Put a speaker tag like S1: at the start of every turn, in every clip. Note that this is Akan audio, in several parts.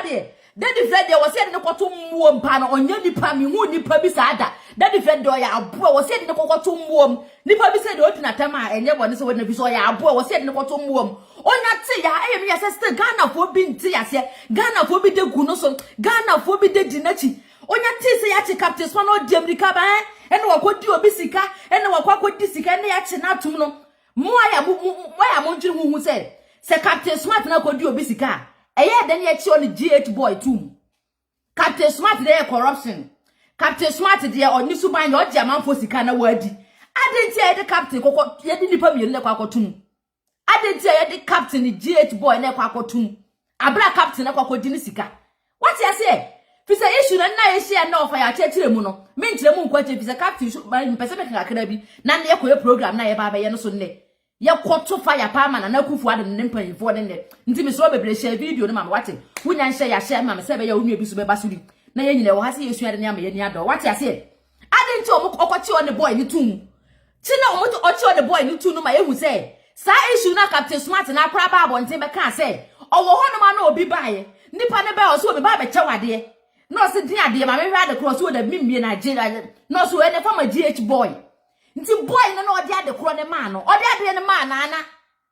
S1: de Daddy Fred was said in the cotton warm panel on your nipa me who nipa bisada. Daddy Fred was said in the cotton warm. Nipa said Otinatama and your one is when the Bisoya was said in the cotton warm. On that say, I am your sister Ghana for being tea, Ghana for be the Gunoson, Ghana for be the Dinechi. On your tea, say, Captain Swano, Jimmy Caba, and what do a bisika, and what could this can they actually not to know. Why am I who said, Say Captain Smart now could do a bisika. Then yet on the GH boy too. Captain Smart there corruption. Captain Smart there on Nisu mind your German for Sikana wordy. I didn't say the captain yet didn't put me in the quacotum. I didn't say the captain the GH boy in the quacotum. A black captain a quacodinisika. What you say? If a issue and I share no fire church muno. Mean to the moon quite if a captain should buy in Pacific Academy. None the program na baba Yanosune. Ya kwato fire palm and akufu ad and nimpa for the net. Until Miss Robert share video, no watching. We nan share mamma, 7 year old basuli. Na you know, has he shared any other. What I said? I didn't talk about you on the boy in the tomb. Tina want to watch on the boy in the tomb, my who say. Sa issue na Captain Smart and I crab on Timber can't say. Oh, one man will be by. Nipa never also be by chowa dear. No, sit dear, dear, my rather cross with a mimmy in Nigeria. No, so any from a GH boy. Nti boy na no dia de kro ne man no odia de ne man na na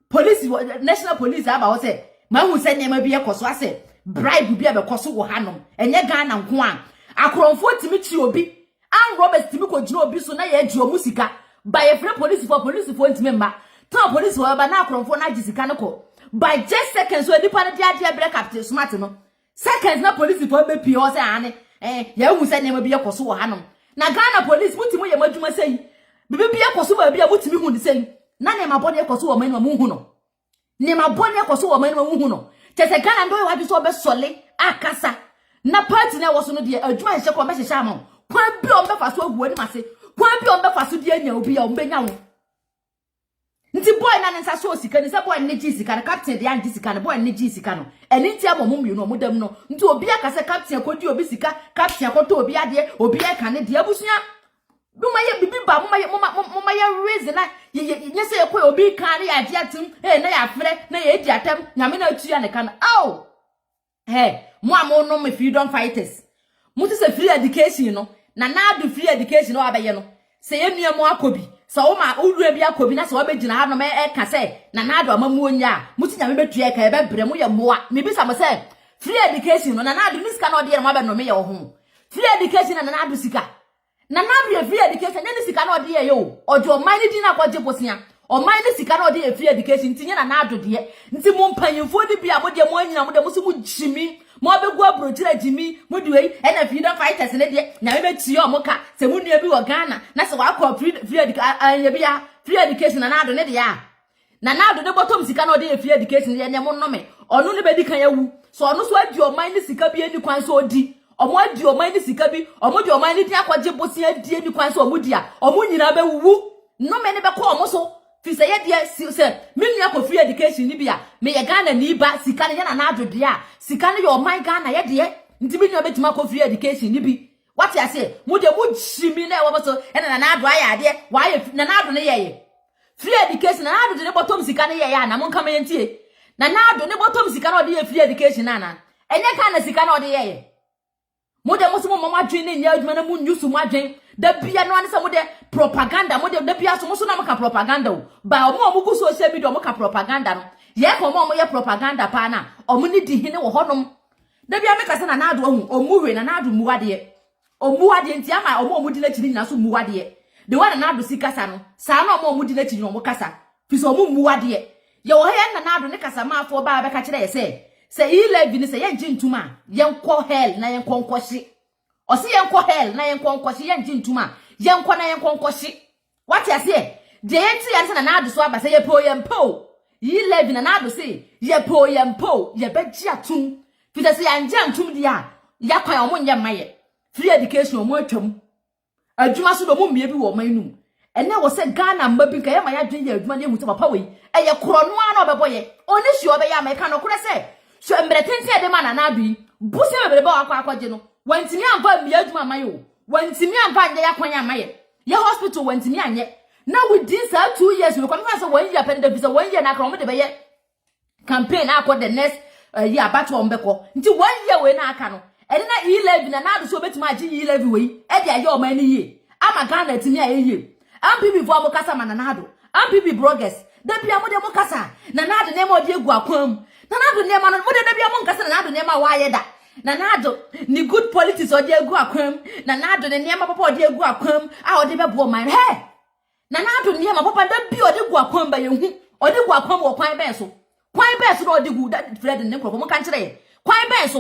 S1: police national police aba say ma hu say nema bi ekoso ase bribe bi abekoso wo hanom enye Ghana nko an akronfo timi chi obi an Robert timi ko jina obi so na ye agi omusika by a free police for ntimi mba ton police for ba na akronfo na gisika ne ko by just seconds so nipa ne dia break Captain Smart no seconds na police for be pio say ane ye hu say nema bi ekoso wo hanom na Ghana police mutimi ye madwuma sei bibi yakoso ba bia mutimi hu ndisen na ne mabone yakoso wo manu mu hu no ne mabone yakoso wo manu mu hu no tese Ghana ndo wa bi so be sole akasa na party na wo so no de adwuma hye ko be hye ama kwan bi o be faso agu ani mase kwan bi o be faso de anya obi ya o be nya wo nti boy na nsa so sika ni se boy ne ji sika na captain de anji sika na boy ne ji sika no eni nti amom mu no modam no nti obi akase captain akodi obi sika captain akoto obi ade obi aka ne de abusua Buma ye bibi ba mama ye reason na ye say ekwe obi kan ya ade atum na ya frɛ na ye di atam nyame na atu ya ne kan aw mo amo no me freedom fighters muti say free education no na do free education no abaye no say enua mo akobi so wo ma owura bi akobi na so wo begina ha no me ka say na do amamu onya muti nyame betu e ka e be bre mo ye moa me bisa mo say free education no na do niska no de mo be no me ye wo ho free education na do sika na be free education nyane sika na ode ye yo ojo man ni na kwaje bosia o man ni sika na ode ye free education tinye na ado de nti mo mpanyimfo di bia mo de mo anyina mo de mo so mo jimi mo begu abrochira jimi mo de wei e na freedom fighters ne de na be tie o mo ka se mo nua bi wo Ghana na se wa akọ free education na ado ne de ya na ado ne bottom sika na ode ye free education ye ne mo nnome onu ne be di kan yawu so onu so adi o man ni sika bi eni kwan so odi omo adi o man ni sika bi omo di o man ni dia kwaje bosia adi eni kwan so omo dia omo nyina be wuwu no me ne be ko omo so fi se ye dia se me nua ko free education ni bia me ye Ghana ni ba sika ne na ado dia sika ne yo man Ghana ye de nti me nua betima ko free education ni bi what you say mo de mo jimi na e wo so e na ado aya de wa ye na ado ne ye free education na ado de bottom sika ne ye ya na mo nka me ntie na ado ne bottom sika na ode ye free education na enye ka na sika na ode ye mo de mo so mo adwen ne nya adwuma na mo nyusu mo adwen da bia no anesa mo de propaganda mo de da bia so mo so na mo ka propaganda o ba o mo gu social media mo ka propaganda no ye ko mo ye propaganda pa na o mo ni di hine wo honom da bia me ka se na ado ahu o mu we na ado mu wade nti ama o mo di na chiri na so mu wade de wa na ado sikasa no sa na o mo di na chiri no mo kasa fi so mo mu wade ye wo he na ado ne kasa ma afo ba ka kire ye se ile ni se ye ntuma yenko hell na yenko nkoshi o se yenko hell na yenko nkoshi ye ntuma yenko na yenko nkoshi what you say de enti ya se na ado so aba se ye po ile na ado se ye po ye beji atum fi se ya nje ntum dia ya kwan o mo nye maye free education o mo atwam adwuma so do mo mie bi wo manum ene wo se Ghana mbabi ka ye ma ya dwen ye adwuma ne mu te papa we eye krono a na obeboye oni hye obeya ma ka no kure se so emretenti ede ma na adu buse bebere ba akwaje no wantimi amfa mi adwuma maye wantimi amfa anye ya kwanya maye ye hospital wantimi anye na within 2 years we come say 1 year pen de visa 1 year na kra mo de be ye campaign akọ the next ye abato ombeko nti 1 year we na aka no ene na E11 na na do so betima agi E11 we e dia ye o man ni ye ama Ghana timi a ye ampibi fo amokasa mananado ampibi bloggers da bia mo de mo kasa nanado ne ma odi egu akwam nanado ne ma no mo de da bia mo kasa nanado ne ma wa ye da nanado ni good politics odi egu akwam nanado ne ma papa odi egu akwam a odi bebo man he nanado ne ma papa da bia odi egu akwam ba ye hu odi egu akwam wo kwan be so no odi gu da Fred ne krofo mo kan kire kwan be so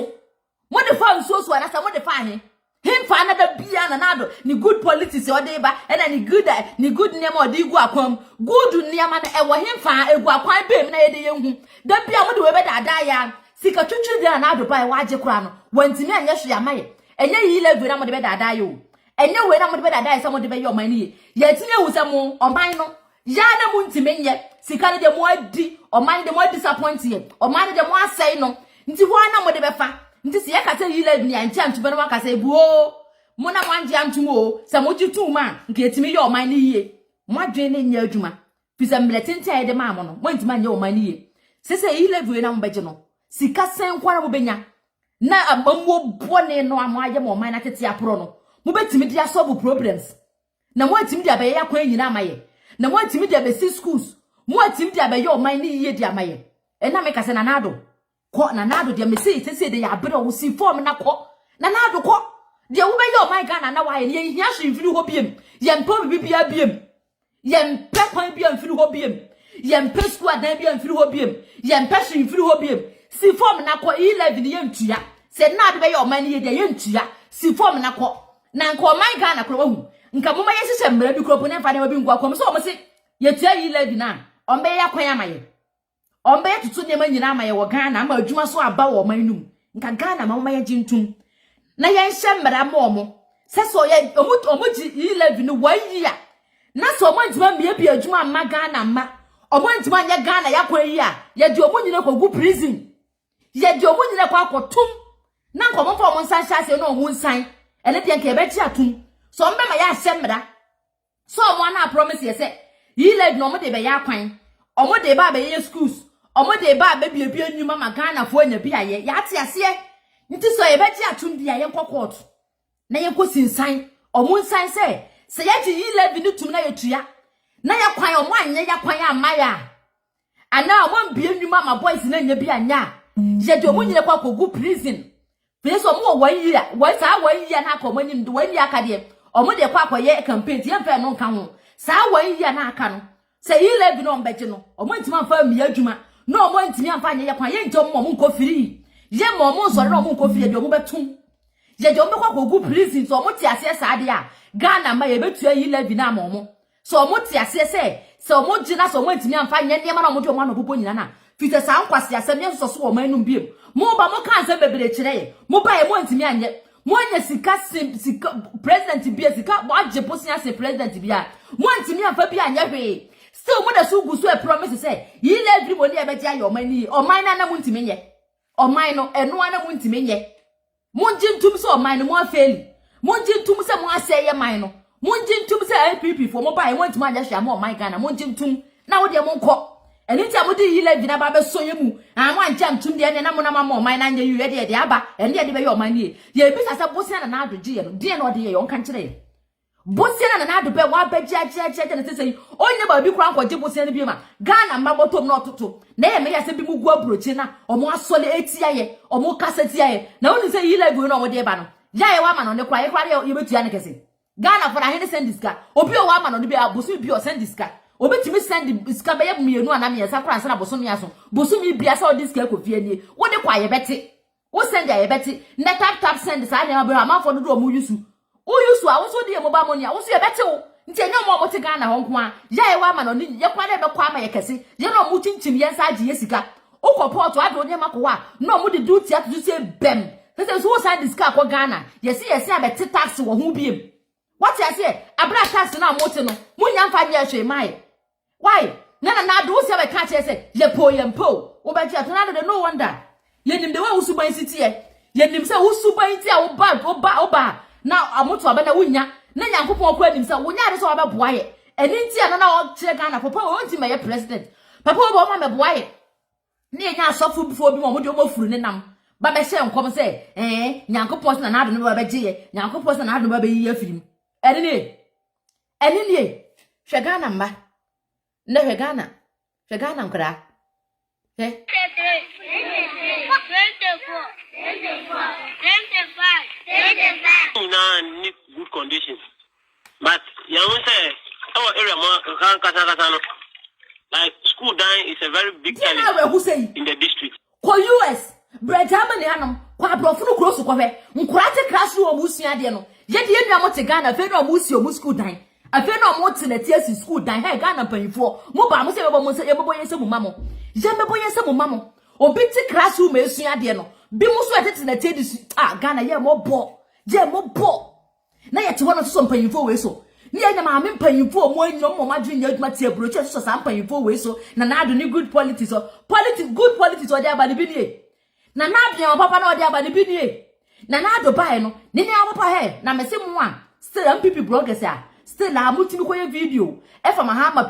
S1: mo de fa nso ana sa mo de fa he him fa na da bia nanado ni good politics odi ba na ni good ne ma odi egu akwam good ne ma na e wo him fa egu akwan be mi na ye de ye hu da bia mo de we be da da ya sika twetwe dia na ado bai waje kura no wantimi anya hwe amaye enye yi level na mo de be dada yo enye we na mo de be dada so mo de be yo man ni ye timi ehu se mo oman no ya na mo ntimi nye sika ne de mo adi oman de mo disappoint ye oman de mo asai no nti ho na mo de be fa nti se ye ka se yi level ni ancha ntube no ka se buo mo na mo anje antum o se mo jitu ma nke timi yo oman ni ye mo adwe ne nya adwuma fisa mletente ye de ma mo no mo ntimi anya oman ni ye se yi level na mo beje no sika sen kwara mo benya na amamwo bone no amaye mo man na tete apro no mo betimi dia solve problems na mo atimi dia be ya kwa nyina amaye na mo atimi dia be schools mo atimi dia be yo man ni yiye dia amaye na me kase na nado ko na nado dia me sei tese de ya bere wo si form na ko na nado ko dia wo be yo man Ghana na wa ye hia hwe mfiri ho biem ye mpa bibia biem ye mpa kwan bia mfiri ho biem ye mpa school adan bia mfiri ho biem ye mpa hwe mfiri ho biem si form na ko E11 ye ntua se na de be ye oman ye de ye ntua si form na ko na nko oman Ghana kro wahu nka moma ye hyehyɛ mmara bi kropo ne fa ne bi ngwa kom so o mo se ye tua E11 na ombe ya kwan amaye ombe ye tutu ne ma nyina amaye wo Ghana ama adwuma so aba wo oman num nka Ghana ma moma ye gintum na ye hyɛ mmara ma omo se so ye omo ji E11 no 1 year na so omo ntuma mie bi adwuma ma Ghana ma omo ntuma nya Ghana ya kwan yi a ye de omo nyina kogu prison ye de omo nyina kwa akotum na nkomo fa omo nsan hyase no omo nsan ene de nke ebe ti atum so mbe ma ya hyemra so omo na promise ye se E11 no omo de be ya kwan omo de ba be ye schools omo de ba be bia nyuma ma Ghana fo anya bia ye ya te ase nti so ebe ti atum bia ye nkokot na ye kosi nsan omo nsan se ye ji E11 no tum na ye tua na ya kwan omo anye ya kwan amaya ana omo mbia nyuma ma boys na nya bia nya ye de omo nyine kwa kogu prison please omo 1 year wa sa 1 year na akomo nyim 1 year aka de omo de kwa akoye campaign ti emfa no nka ho sa 1 year na aka no se E11 no mbeje no omo ntimi amfa mi adwuma no omo ntimi amfa anye ye kwan ye nje omo nko firi ye mo omo nsore no omo nko firi de omo betum ye de omo kwa kogu prison so omo ti ase sa de a Ghana ma ye betu E11 na omo so omo ti ase se omo gina so omo ntimi amfa anye ne ma na omo de omo no popo nyina na fite sa nkwase asem ye so so omo anum biem mo ba mo kan se bebere kire ye mo ba ye mo ntimi anye mo anya sika president bia sika mo age posia se president bia mo ntimi amfa bia anye hwe still mo da so gu so a promise say E11 mo ne e beje ayo omani oman na mo ntimi nye oman no eno ana mo ntimi nye mo ngintum se oman no mo afeli mo ngintum se mo aseye man no mo ngintum se NPP fo mo ba ye mo ntimi anye hwe mo oman Ghana mo ngintum na wo de mo nko eni ti amudi E11 na ba be sonye mu amo anja ntum de ne na mo na mama oman na anya yue de aba ene de be ye oman ni ye bi sasa bosia na ado gye ye no de na ode ye on kan kire bosia na ado be wa ba gye na sese onye ba bi kura nkogye bosia ne bi ma Ghana mba botom na ototo na ye me ya se bi mu gu abrochi na omo asole etia ye omo kaseti ye na oni se E11 na omo de ba no ya ye wa ma no ne kura ye betua ne kese Ghana for ahene sendiska obi o wa ma no ne bi abosu bi o sendiska obetimi send iska be ye mienu anam ye sakra ansa na bosomi aso bosomi bia sa odi iska ekofie nie wo de kwa ye beti wo send ya ye beti na tap send sa anya ma amafo do do mu yusu wo yusu a wo so de mobile money a wo so ye beti wo nti enye mo te Ghana ho nko a ya ye wa ma no ye kwa na be kwa ma ye kese ye no mu chinchim ye sa agi ye sika wo koport ado onye makowa no mu de duty atu se bem se so send iska kwa Ghana ye se abeti tax wo ho biem what you say abra tax na mo te no munya mfa nya hwe mai why na do se be ka che se ye po wo ba ji atona de no wonder ye nim de wa usuban city ye nim se usuban ti a wo ba na amoto aba na wunya na Nyankopon ko anim se wunya de so aba boa ye eni nti na o kire Ghana papa wo nti me ye president papa wo ba ma me boa ye Ni nya sofo before bi mo de mo furu ne nam. Ba be hye nkom se Nyankopon na na ado no ba be gye Nyankopon na ado no ba be yi afirim. Ene ni hwe Ghana mba. Na hwe Ghana nkra. Eh
S2: 24 need good conditions. But you know say our area more kasa like school dying is a very big challenge in the district.
S1: Ko US Brad Germany anam kwa abrofo no kroso ko hwe nkurate classroom omusua de no ye de enua mo te Ghana fe no omusi omu school dan afe no mo te na tiasi school dan he Ghana panifo mo ba mo se bebo mo se yebebo yese mu mamo je bebo yese mu mamo obi te classroom esua de no bi mo so atete na tiedi Ghana ye mo bo na ye te wono so panifo we so ni anya ma me panifo mo anyom mo madwe nya aduma tie broche so sa panifo we so na ado ni good politics good politics o de abale bi ni na adwe papa na o de abale bi ni na ado bae no ni papa he na mese mu a still MPP bloggers a still amutimi koye video efa mahama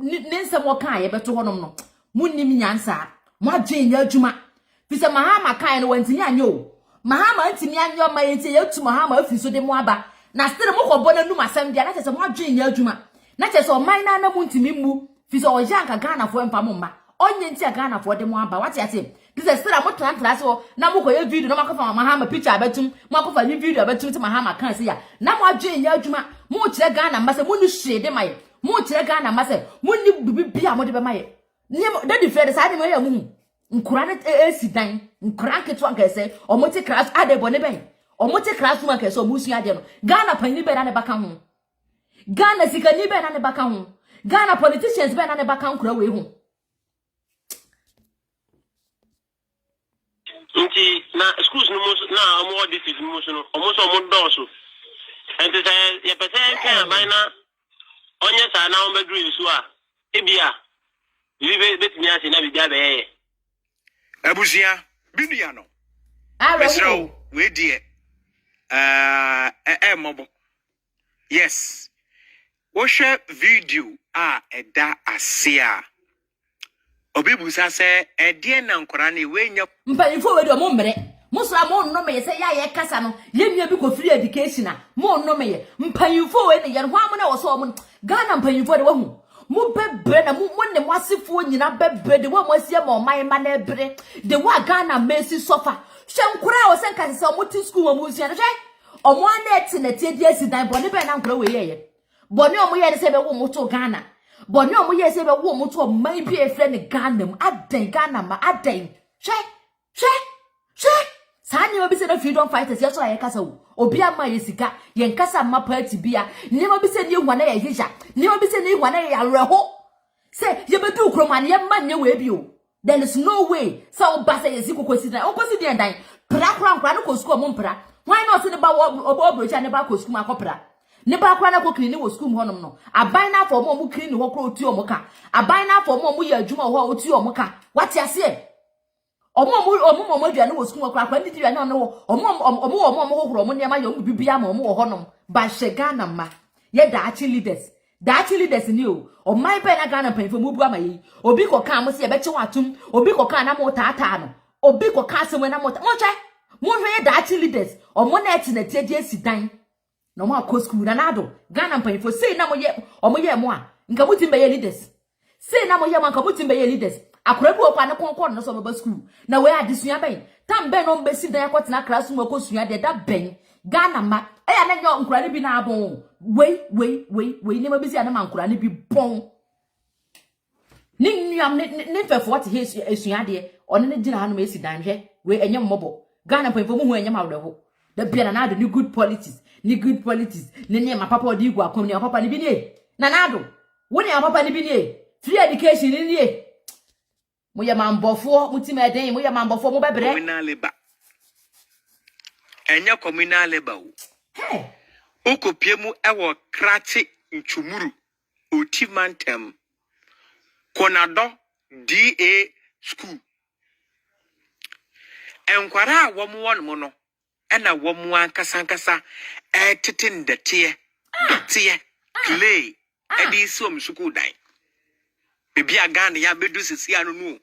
S1: ne nsem wo kan ye beto honom no munnim nyansa mo adwe nya aduma fise mahama kan no wantimi anyo mahama antimi anyo ma yenti ye tu mahama afi so de mo aba na still mo kobo na num asem dia na chese mo adwe nya aduma na chese o man na muntimi mu fise o janka Ghana fo empa mo mba onye nti Ghana fo de mo aba wati ate this is still mo tran so na mo koye video na makofa mahama picture abetum mo akofa ni video abetum ti mahama kan se ya na mo adwe nya aduma mo kire Ghana mase mo ni hwede maye mo kire Ghana mase mo ni bibia mo de be maye ni daddy Fred sa de mo ya mu nkura na esidan nkura ketu ankese omote class ade bone ben omote class mu ankese omusu ade no Ghana pani be na ne baka ho Ghana sikani be na ne baka ho Ghana politicians be na ne baka nkura we ho
S2: nti na schools no na omo district no so no omo so omo doso enti say ye pese kan ban na onye sa na omo bedru so a ebia bibi betimi ase na bibia be ye
S3: abusia binua no
S1: Mesro
S3: we die mobo yes wo hwe video a eda ase a obibusa se edie na nkora na we nya
S1: mpanyifo we do mo mmere mo so mo no me se ya ye kasa no ye nua bi ko free education a mo no me ye mpanyifo we ne ye ho am na wo so mo Ghana mpanyifo de wo hu mo bebre na mo ne mo asefo nyina bebre de wo mo asie ma oman ma na ebre de wo Ghana mesi sofa hwe nkora wo se nkase se mo ti school mo usia hwe omo na eti na tie die sidan bone be na nkora we ye bone omo ye se be wo mo to Ghana bone omo ye se be wo mo to man bi e fre ne Ghana mu aden Ghana ma aden hwe sani obi se na freedom fighters yeso aye kasa wo obi ama ye sika ye nkasa ma party bia ni obi se ni ehwa na ye hija ni obi se ni ehwa na ye areho se ye bedu kroma na ye manye we bi o there is no way so ba se ye sikokosi dan okosi den dan pra no ko school mo mpra why not se ne ba obrocha ne ba ko school akopra ne ba kwa na ko kini wo school honom no aban na for mo kini ho kro oti omuka aban na for mo ye adwuma ho oti omuka wati ase omo aduane wo school akwa ndi aduane no omo hohoro omo nema ye omo bibia ma omo wo honom ba hye Ghana ma ye dachi leaders ni o oman pe na Ghana panfo mu bu ama yi obi ko kan mo se ye be che watum obi ko kan na mo taata no obi ko kan se we na mo mo hwe ye dachi leaders omo na eti na tie esidan no mo akọ school na nado Ghana panfo sei na mo ye mo a nka mutim be ye leaders sei na mo ye mo nka mutim be ye leaders akora bi okwa ne konkon no so baba school na we adesua ben tam ben no mbesi dan akotena classroom akosua de da ben Ghana ma eya na nyo nkura ne bi na abon we ne ma bi si ana ma nkura ne bi bon ni nuam ne fefo what he esua de one ne gina hanu esi dan hwe we enye mmobo Ghana pefo mu hu enye ma wreho da bia na ado ni good politics ne ma papa odi gu akom ne papa ne bi ne na ado wo ne papa ne bi ne free education ne moya mambofo mutima eden moya mambofo mo bebre
S3: communal labor enya communal labor o okopiemu ewo krachi nchumuru otimantem konado DA school enkwara wo mo won mo no ena wo mo ankasa etete ndete clay edi som school dan bibia Ghana ya bedu sisi anu nu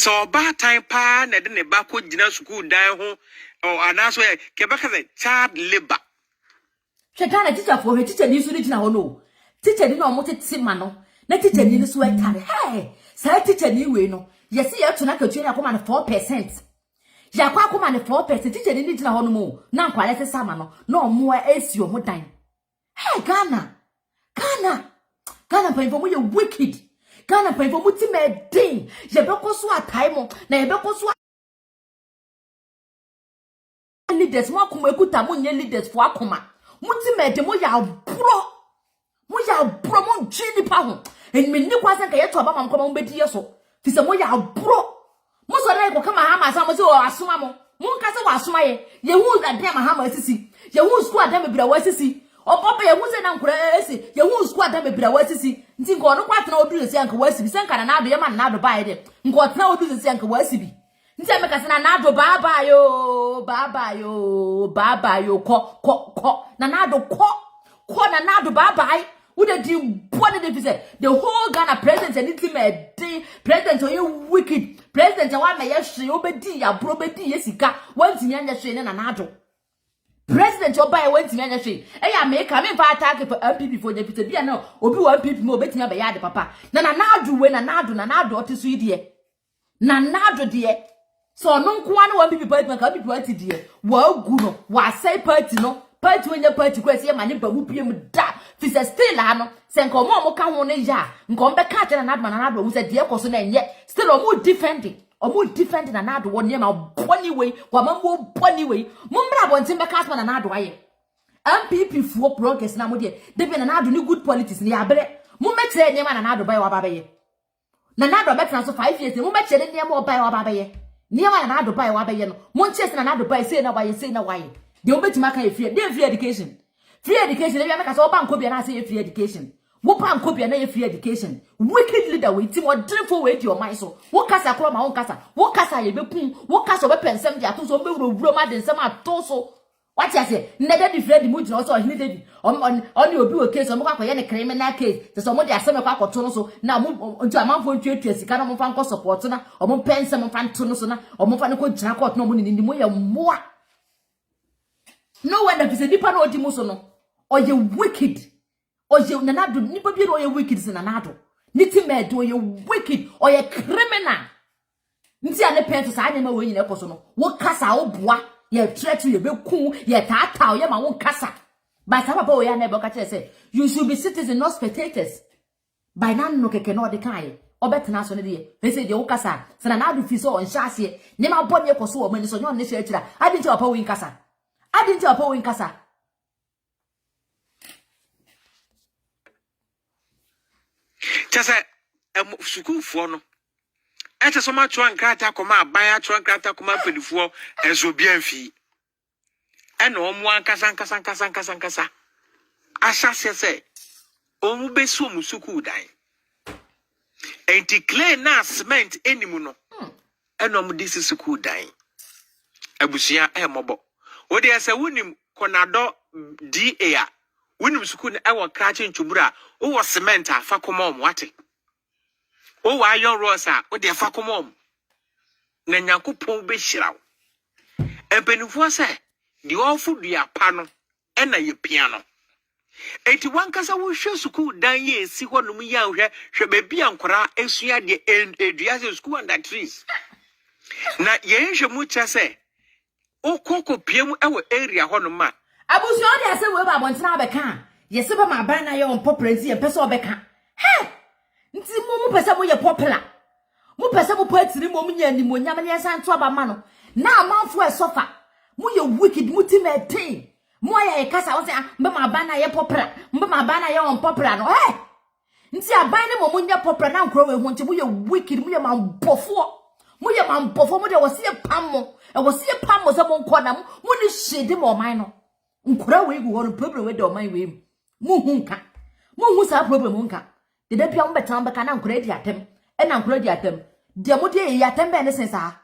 S3: So bad time pa na de ne ba ko gina school dan ho or anaso e kebaka say child labor.
S1: Shekana teacher for her teacher ni so ni gina ho no. Teacher ni no mo tete ma no. Na teacher ni so e tare. Hey, say teacher ni we no. Yes ye to na katwe na koma na 4%. Ya kwa koma na 4%. Teacher ni gina ho no mo. Na nkwale se sama no. No mo esi o mo dan. Hey, Ghana pay for mo ye wicked. Ghana pay for mo ti me din. Ye be ko so atai mo. Na ye be ko so leaders mo akoma ekuta mo nye leaders for akoma. Mo ti me de mo ya bro. Mo ntwi nipa ho. En me ni kwasa nka ye to aba mamkoma mo bedi yeso. Fi se mo ya bro. Mo so na ko kama ha ma sa mo se o asoma mo. Mo nka se wa asoma ye. Ye hu adem ha ma asisi. Ye hu school adem bibira wa asisi. Oboba ye hu se na nkura esi. Ye hu school adem bibira wa asisi. Nti nko no kwatena odu se anka wa asibi. Se nka na ado ye ma na ado ba ye de. Nko tena odu se anka wa asibi. Nti ameka se na ado baba yo ko na ado ko na ado baba. Would the what did they say? The whole Ghana president and it's me president or you wicked president and one may she obedi ya brobedi yesika once in yanya she na nado. President or by once in yanya she. Eh, make come in for attack for MPP for deputy be no obi one people mo beti be ya de papa. Na nado we na nado otisu die. Na nado die. So no nko one people party make people party die. Wa gu no, wa say party no. Party when your party kwesi ye mani babu piem da fi se still ano se nko mo ka ho ne ya nko mbe ka tena na adma na ado hu se de ekoso na enye still omo defending na ado won ye ma boni we wa ma mo boni we mo mbra bontin be ka asma na ado aye MPP fuo progress na mo de be na ado ni good politics ni abere mo metre ne ma na ado bai wa ba ye na ado be transfer 5 years mo metre ne ma bai wa ba ye ne ma na ado bai wa ba ye no mo nche na ado bai say na wa ye de obetima kan free education they make us all bank copy na say free education wo bank copy na free education wicked leader we team or dreadful way to your mind so wo kasa kro ma wo kasa ye bekun wo kasa be pensem dia to so be wuro ma de nsem ato so what you say nede di free mu jina so hini David on obi o case mo kwa ye ne criminal case so mo de asem kwa akoto no so na mo nti amanfo ntwetwe sika na mo fa nko support na o mo pensem fa nto no so na o mo fa ne ko jina court no mo ni mo ye moa. No wonder if it's a nipa no odimuso no. Or you wicked. Or you nanado nipa bi no you wicked sin nanado. Niti me do you wicked or you criminal. Nti ane pento sa anya ma we nyina ekoso no. Wo kasa wo boa, ye threat ye be ku, ye tata ye ma wo kasa. But some papa we ya na be ka say you should be citizens not spectators. By now no keke no de kai. Obetena so ne de. They say de wo kasa. Se nanado fi so on hyase. Ne ma bɔ ne ekoso wo mani so nyo ne hye akira. Adi nti papa we kasa. I didn't tell Paul in Casa.
S3: Just a school for no. At so much one crata come out, buy a trunk crata come up with the and so bien fee. And one casa. I shall say, oh, be so musuku die. And declare na cement any muno. And this is a cool dying. Abusia mobo. What they say, winning Conado DA, winning school, our catching chubra, who was cement, facomom, what? Oh, why your rosa, what their facomom? Nanyaku po be shroud. And Penufua say, the awful dear panel, and a piano. 81 casa will show school down ye, see what Lumia shall be ancora, and see at the end, a school under trees. Na ye mucha say. O koko PM our area honoma.
S1: Abusi on dey say we ba bontina beka. Ye se ba ma ban na ye on popular nti ye pese obeka. He! Nti mo pese mo ye popular. Mo pese mo patiri mo nya ni mo nya me san to aba ma no. Na amanfo e sofa. Mo ye wicked mo ti me tin. Mo ye kasa wo say mbe ma ban na ye popular. Mbe ma ban na ye on popular no. He! Nti aban ne mo nya popular na nkro we ho nti mo ye wicked mo ye manbofo. Mo ye manbofo mo de wo se pam mo. E was see a palm was among quanam, when is she dim or minor? Unkra we go on problem with my way. Muhunka. Muhusa problem unka. The deputy better can uncredit at them, and uncredit at them. Dear Moody, yatem benessens are.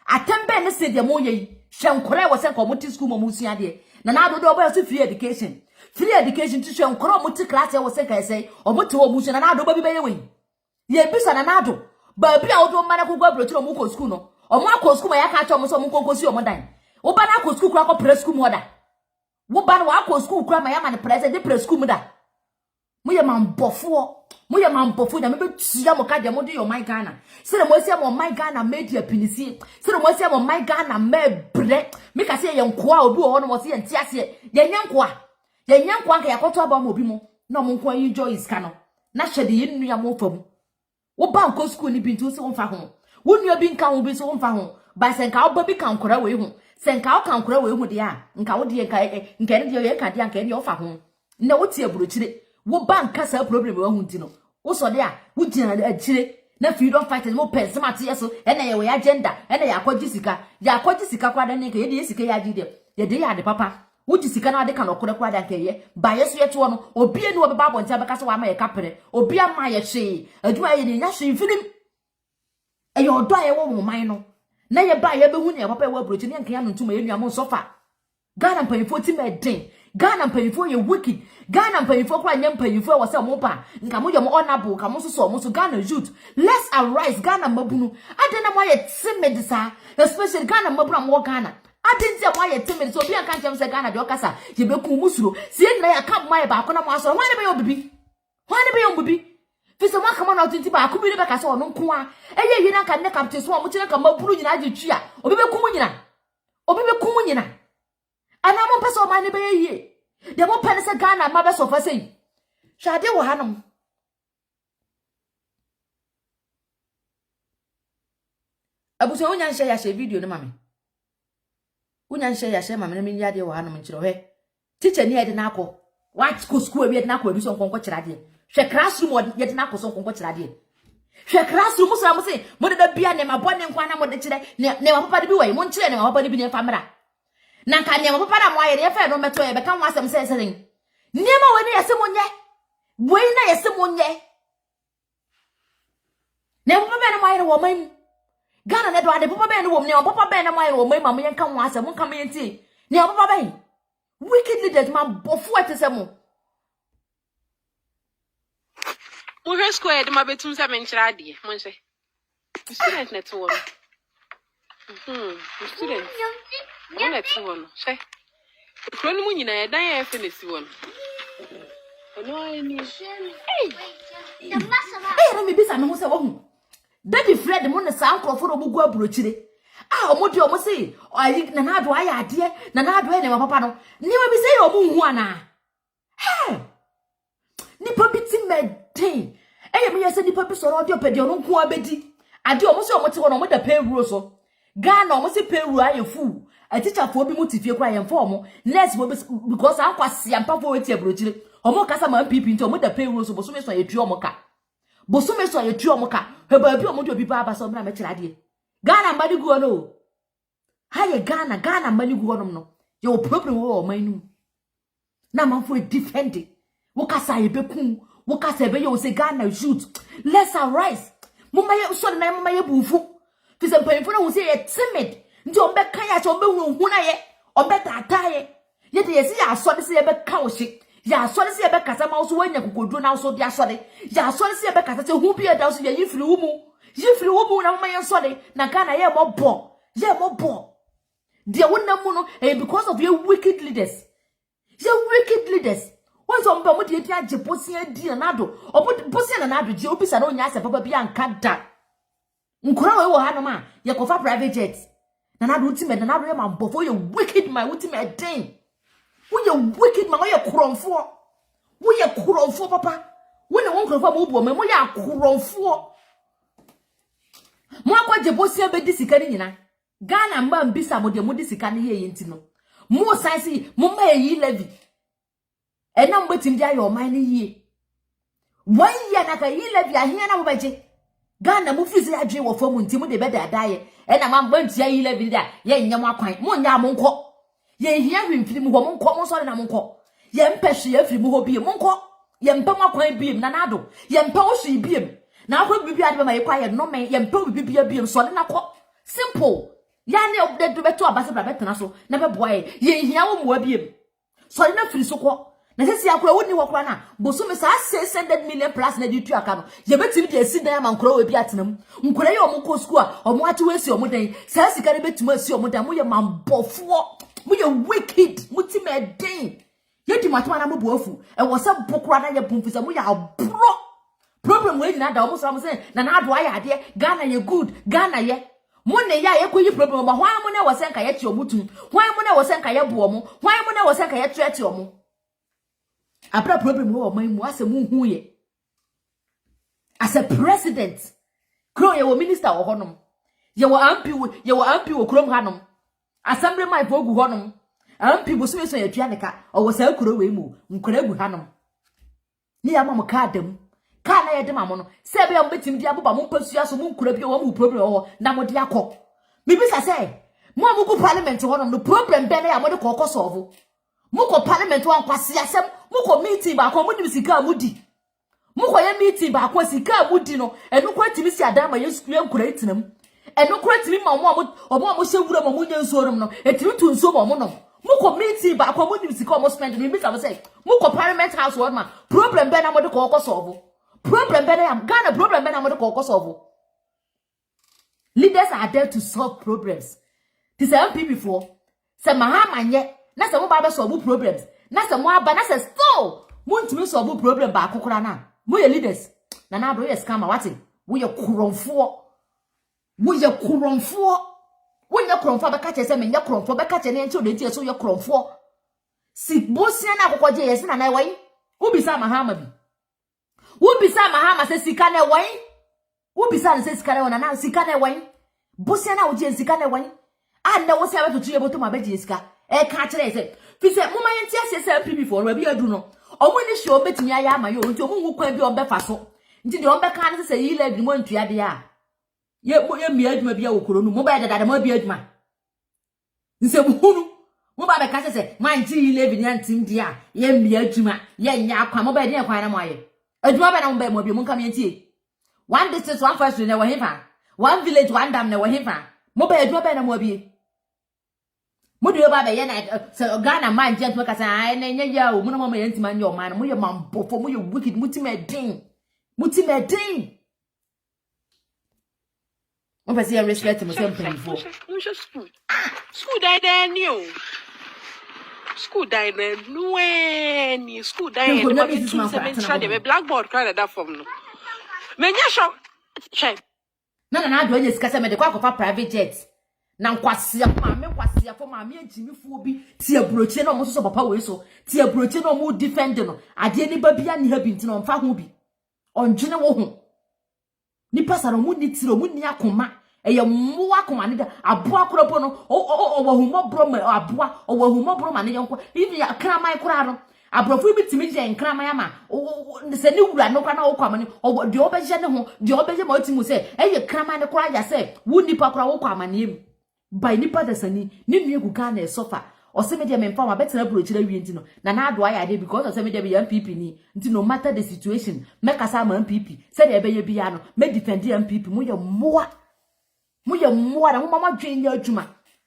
S1: Atem benessed the moye. Shankora was a community school musia de. Nanado do free education. Free education to Shankora multi class I was I say, or what to a motion and I do baby away. Ye bis and anado. ba bia wo do mana kokwa brochiro mu ko school no omo akọ school ma ya ka cha omo so mu konkosi omo dan wo ba na akọ school kura ko pre school mu oda wo ba na akọ school kura ma ya ma ne present de pre school mu da mo ye mampofo na mebe tia mo ka de mo de yo my Ghana se de mo sia mo my Ghana media pinisi se de mo sia mo my Ghana mebre me ka se ye nkoa obi wo no mo se ye ntiase ye nyankoa nka yakoto aba mo obi mo na mo nkoa yi joy iska no na hye de yenu ya mo fam wo ba nko school ni bi nti wo se wo mfa ho wo nua bi nka wo bi so wo mfa ho ba se nka wo ba bi kan kora we hu se nka wo kan kora we hu de a nka wo de nka ne de ye ka de nka ne wo fa ho na wo tie burochire wo bank kasa problem wa hunti no wo so de a wo gina agire na freedom fighters mo pense mate yeso ena ye we agenda ena ya kwaji sika kwa da ne ka ye de sika ya agide ye de ya de papa wo ji sika na de ka no kora kwa da ka ye ba yeso ye to no obi eni wo be babon tia be kasa wa ma ye kapere obi ama ye hwe aduma ye ni nya hwe filim e ye odo ye wo mo man no na ye ba ye be hu ne papa ye wa brochi ne nka ya no ntuma ye nua mo sofa Ghana mpanyifo ti medin Ghana mpanyifo ye wicked Ghana mpanyifo kwa nya mpanyifo wo se mo ba nka mo ye mo honorable ka mo so mo so Ghana youth let's arise Ghana mabunu adena mo ye timid sa especially Ghana mabunu mo Ghana adenti mo ye timid so bi anka nchem se Ghana de okasa ye be ku musuro sie na ya ka mo ye ba ko na mo aso hwan be ye obibi fisa mo kama na otinti ba ku bi be ka se ono nko a eye yi na ka ne captain so mo kire ka mabunu nyina age twa obi be ku mu nyina ana mo pese o ma ne be ye de mo pene se Ghana ma be so fa sei hwade wo hanom abuso onya nhye ya share video ne mame onya nhye ya share mame ne mi yade wo hanom nkire he teacher ni yede na akọ what school we yede na akọ ebi so nkonko kira de hwe classroom yede na akọ so nkonko kira de hwe classroom so am se mo de da bia ne mabone nkwa na mo de kire ne wa papa de bi wai mo nkire ne wa papa de bi ne famra na nka ne papa na mo aye ne fa no meto ye be kan wasem se niema we ne yese monye we na yese monye ne papa be na mo aye wo man Ghana ne do ade papa be ne wo ne papa be na mo aye wo man ma mo yen kan wasem mo kan me enti ne papa be wicked leaders man bofu atese mo
S4: mo hwe square de ma betum se me nchira ade mo nse student net wo student One at one, say. When you know, I finish one. No, I need.
S1: Hey, let me be some who say, oh, Daddy Fred, the moon, the sound of Foro Bugua Bruchide. Ah, what you almost say, or I think Nana do I dear, Nana do I never papa. Never be say, oh, Moona. Hey, Nipper beating my day. I mean, I said, Nipper so audio pedio, no poor Betty. I do almost want to go on with the pay rules. Ghana almost a pay rule, fool. A teacher for be motive cry and form. Let's because I'm quasi and papa with your brother. Omo kasa man people into mo the pay rules so bosume so ye trio moka. Bosume so ye trio moka. He ba bi omo do bi ba so na me kira de. Ghana mani gu no. Ha ye Ghana mani gu no. Your problem wo man nu. Na man for defend it. Wo kasa ye be kun. Wo kasa be ye say Ghana shoot. Let's arise. Mama ye so na mama ye bufu. Fi se mpanyfo na wo say ye timid. Nti ombe kan ya che ombe hu na ye ombe tata ye ye de yesi ya asode se ye be ka wo hye ya asode se ye be kasa ma wo so wanya kokodro na wo so de asode ya asode se ye be kasa se hu bi e da wo so ye yifiri wo mu na mama ye asode na Ghana ye mo bo de wo na mu no because of your wicked leaders once ombe mo de ti age posia di na do posia na do je obisa na onya ase papa bi anka da nkura we wo ha no ma ye kofa private jet na do ultimate na do man bofo you wicked man ultimate thing wo you wicked man wo ye kuromfo papa wo ne won kuromfo mo bu o mo ye kuromfo mo akwa jebosia be disika ni nyina Ghana mba mbisa mo de mo disika ni ye yenti no mo sansi mo ma yi levy ena mbetim dia yo man ni yi 1 year na ka yi levy ahia na mo beje Ghana mu fisi adwe wo fam nti mu de be dadaye ena ma mbantia yi levy da ye nyam akwan mo nya mo nko ye hia hwimfiri mu ho mo nko mo so na mo nko ye mpehwe ye firi mu ho bi mo nko ye mpem akwan bi na nado ye mpe wo hwi bi na akwa bibi ade ma ye kwa ye no me ye mpe bibi bi so na ko simple ya ne de beto abase bra betena so na be boy ye hia wo mo bi so na firi so ko na sesi akura woni wo kura na boso sa 600 million plus na di tu aka no ye betimi de esi dan ma nkura we bi atenam nkura ye omo ko school a omo ate we si omo dan sa sika ne betimi asi omo dan mo ye mambofo mo ye wicked muti me den ye di matwa na mo boafu e wo se bokura na ye bumfisa mo ya abro problem we nyina da omo so am say na na ado aya ade Ghana ye good Ghana ye mo ne ya ye koyi problem ba hwan mo na wo se nka ye ti omutum hwan mo na wo se nka ye bo omo hwan mo na wo se nka ye trete omo Abra problem wo man mu ase mu hu ye as a president kro ye wo minister wo honom ye wo ampi wo krom hanom assembly man fo gu honom ampi bo so ye tua neka o wo sa kro we mu nkora gu hanom ni ya mama ka dem ka na ye dem amono se be am betim dia boba mo pasua so mo nkora bi wo mu problem wo na mo dia kọ bibi sa say mo amugu parliament honom no problem be na ya mo de kọ solve Muko parliament wan kwasi asem muko meeting ba ko mudi sika mudi muko ye meeting ba ko sika mudi no enu ko timi si adama yesu yankura itinam enu ko timi ma omo shewura ma munye nsorum no etimi tu nso ma no muko meeting ba ko mudi sika omo spend ni bisa say muko parliament house won ma problem be na mo de ko solve problem be na am Ghana problem be na mo de ko solve leaders are there to solve problems this MPP before say mahama nye na se mo ba be solve problems na se mo aba na se still mo ntimi solve problem ba akokora na mo ye leaders na na bro ye scammer wati wo ye kuromfo wo ye kuromfo be ka che se me ye kuromfo be ka che ne nti o de ti so ye kuromfo si bosia na akokọ je ye se na wai wo bisa mahama bi wo bisa mahama se sika na wai wo bisa se sika na na sika na wai bosia na wo je sika na wai anda wo se abeto tu ye boto ma be je sika e ka kire se fi se mo ma yenti ase se MPP for wa bi adu no omo ni hye obetimi aya ama yo nti omo hu kwan bi ombe fa so nti de ombe ka ne se yi la adwuma ntua de a ye mi adwuma bi a wokoro no mo ba dada ma bi adwuma nse buhunu mo ba be ka se man ti yi le bi ntim de a ye mi adwuma ye nya akwa mo ba de akwa na mo aye adwuma ba na mo ba mo bi mo nka me ntie one district one factory na wo hefa one village one dam na wo hefa mo ba adwuma ba na mo bi Mudu ba be ye na Ghana man gent me kasa ai na nya ya o mu no mama ye ntima nya o man mo ye mambofo mo ye wicked mutimedin mo pese ya respect mo sempre fo
S4: school die new school die no any school die no be 277 be blackboard cry that form no me nya show check
S1: na do anya sikasa me de kwa private jet na nkwase afọ maame agimifuo bi ti abrochie na omo so papa we so ti abrochie na omo defend no ade ni ba bia ni ha bi nti na omfa ho bi ondwene wo ho ni pasara omo ni tiro omo ni akoma eye mmo akoma ne da aboa koropo no o wa humo bro ma aboa o wa humo bro ma ne yenko ibi ya kraman kora no abrofo bi timi je nkraman ama se ne wura no kwa na wo kwama ne de obeje ne ho de obeje ma otimu se eye kraman ne kora ya se wo nipa kora wo kwama ne em by nipa dasani ni nue gu Ghana e sofa o se me de memfa ma betena brochira wi ntino na ado aya de because o se me de be MPP ni nti no matter the situation make asa ma MPP se de be ye bia no me defend MPP mo ye moa na mo mama dwen ya adwuma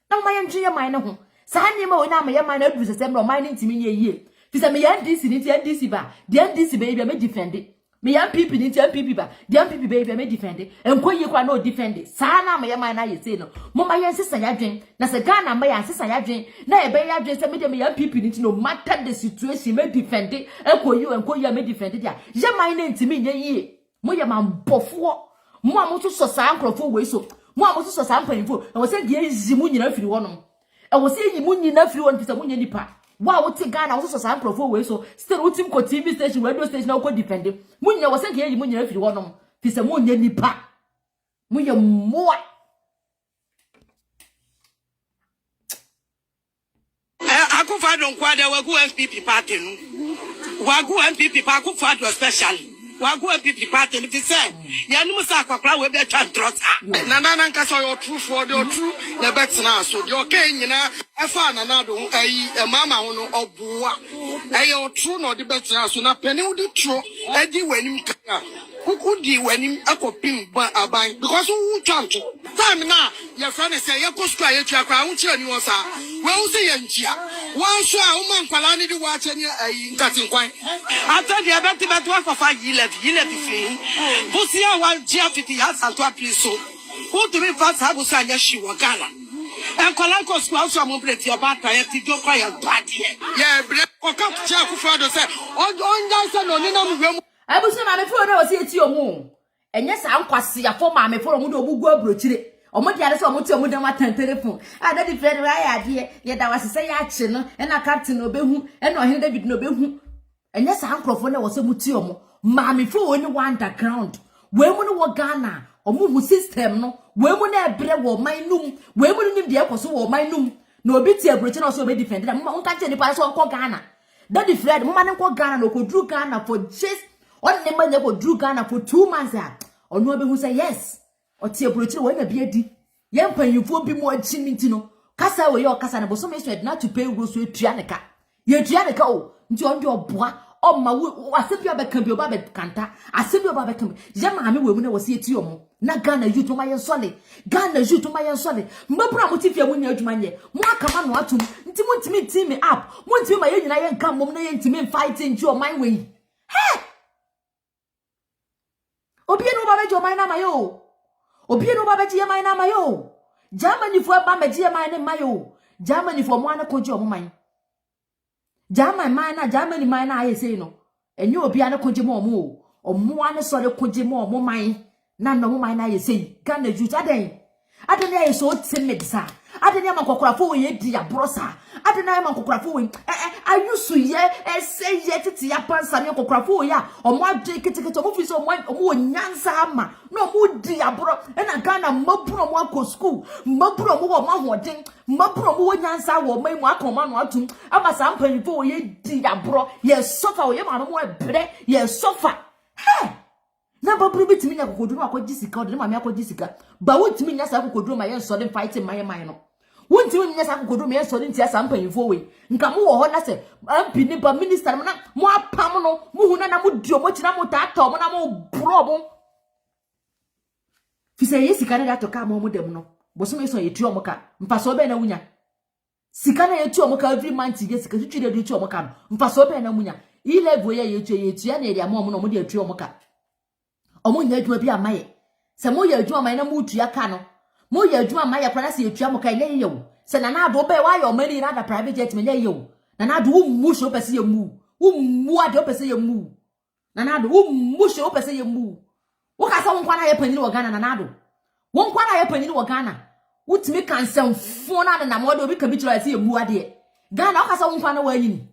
S1: na mo ye ndwen ye man ne ho sa ni ma wona ma ye man na adu se se me man ni ntimi ye yie fi se me ya NDC ni ti NDC ba de NDC be bia me defend me ya MPP ni ti MPP ba de MPP be bia me defend enkoyi kwa no defend sa na ma ye man na ye say no mo ma ye nsesa ya dwen na se Ghana ma ya nsesa ya dwen na e be ya dwen se me de me ya MPP ni ti no matter the situation me defend enkoyi me defend dia ye man na ntimi ye yie mo ye man bofo mo a mo so sa ankrofo we so mo a mo so sa mpanifo e wo se de yi mu nyina firi wonom e wo se yi mu nyina firi won fi se mo nya nipa wa wo ti Ghana wo so sa ankrofo we so still wo tim ko TV station radio station na ko defend mo nya wo se de yi mu nyina firi wonom fi se mo nya nipa mo ye moa
S5: Akufa don kwa de wagu MPP party no wagu MPP pa Akufa do specially wagu MPP party ni say ya no musa akakra we be twa ntrota na nka so your true for the true na betna so the okay nyina efa na do ayi mama ho no oboa ayi true no the betna so na pani udi true edi wanim ka kukudi wanim akopim ba aban because who twanto time na your friend say ya ko school ya twa kwa hu chi ani wo sa we hu say ya nchia One show a woman kwala ni watch any nkatin kwan. After the bet work of 5 years fee. Busia one GFT has to appeal so. Who to me fast have usanya she wa Ghana. And kwala ko school so mo plate your back tire ti do kwa ya bad here. Yeah, break ko ka cha ku fado say on dancer no ni na mu.
S1: Abusu ma me fo na o se eti omu. Enye sa nkwase ya fo ma me fo mu do obugu abrochire. Omo dia de so omo ti omo dem atan telephone. Daddy friend wa ya de ye da wase say ya chi no e na captain obehu e na ohin David no obehu. Enye sa nkrofo na wo se muti omo. Ma me fo oni underground. We mu no wo Ghana. Omo hu system no. We mu na ebre wo man num. We mu nim de ekoso wo man num. Na obi ti abrochire na so obe defend. Na mo nka che ni pa so nko Ghana. Daddy friend mo ma nko Ghana no ko dru Ghana for just on the man go drew Ghana for 2 months. Or no be who say yes. Or tea brochire when a beardy. Young pen you won't be more chimintino. Casa or your casa, but some said not to pay rules with Trianica. Ye Trianica, oh, John your bois, oh, my wood, I sent you a can be a baby canta. I sent you a baby can be. Jammy women was here to you. Na Ghana you to my solid. Ghana you to my solid. Mabra motif when you're man ye. Mark a man to me, team me up. Want to my young come, woman, to me fighting your my way. Hey! Obieno babeji o maina mayo. Obieno babeji ya maina mayo. Germany fo babeji ya maina mayo. Germany fo mwana koji o maina. Germany maina aye say no. Enyo obi ane koji mo mo. O mwana sore koji mo maina. Na no mo maina aye say. Ghana youth aden. Aden aye so timid sa. Aden ama kokorafo we di ya brosa. Aden ama kokorafo we ayusu ye say ye titi ya pansa me kokorafo ya. Omo ade ketekete omo fi so omo nyansa ama. No mo di ya bro. E na Ghana mabro mo akọ school. Mabro mo wo mahoden. Mabro mo nyansa wo mai mo akoma no atum. Ama sa mpanifo ye di ya bro. Ye sofa wo ye ma no mo ebre. Ye sofa. Hey! Na babru bitimi nya kokoduru akojisika odene mama akojisika ba wotimi nya sa kokoduru ma ye so de fight maye no wotimi nya sa kokoduru ma ye so de ntia sa mpanifo we nka mo wo ho na se ampi ni ba minister na mo apam no mo hu na mo dio mo kina mo tata mo na mo bro mo fi se yesika na to ka mo dem no boso me so ye tuo mo ka mpa so be na wunya sika na ye tuo mo ka every month ye sika twitwi de tuo mo ka no mpa so be na wunya e level ye tuo na area mo no mo de tuo mo ka omo nya adwuma bi amaye se mo ya adwuma amaye na mo tua ka no mo ya adwuma amaye kwa na se etua mo ka nye yewo se na na do be wa ya omani na da private jet me nye yewo na na do mu sho pese ye mu mu ade pese ye mu na do mu sho pese ye mu wo ka sa won kwa na ye panini wo Ghana na do won kwa na ye panini wo Ghana wutimi kan sem fo na mo do obi ka bi tiro ase ye mu ade Ghana wo ka sa won kwa na wa yini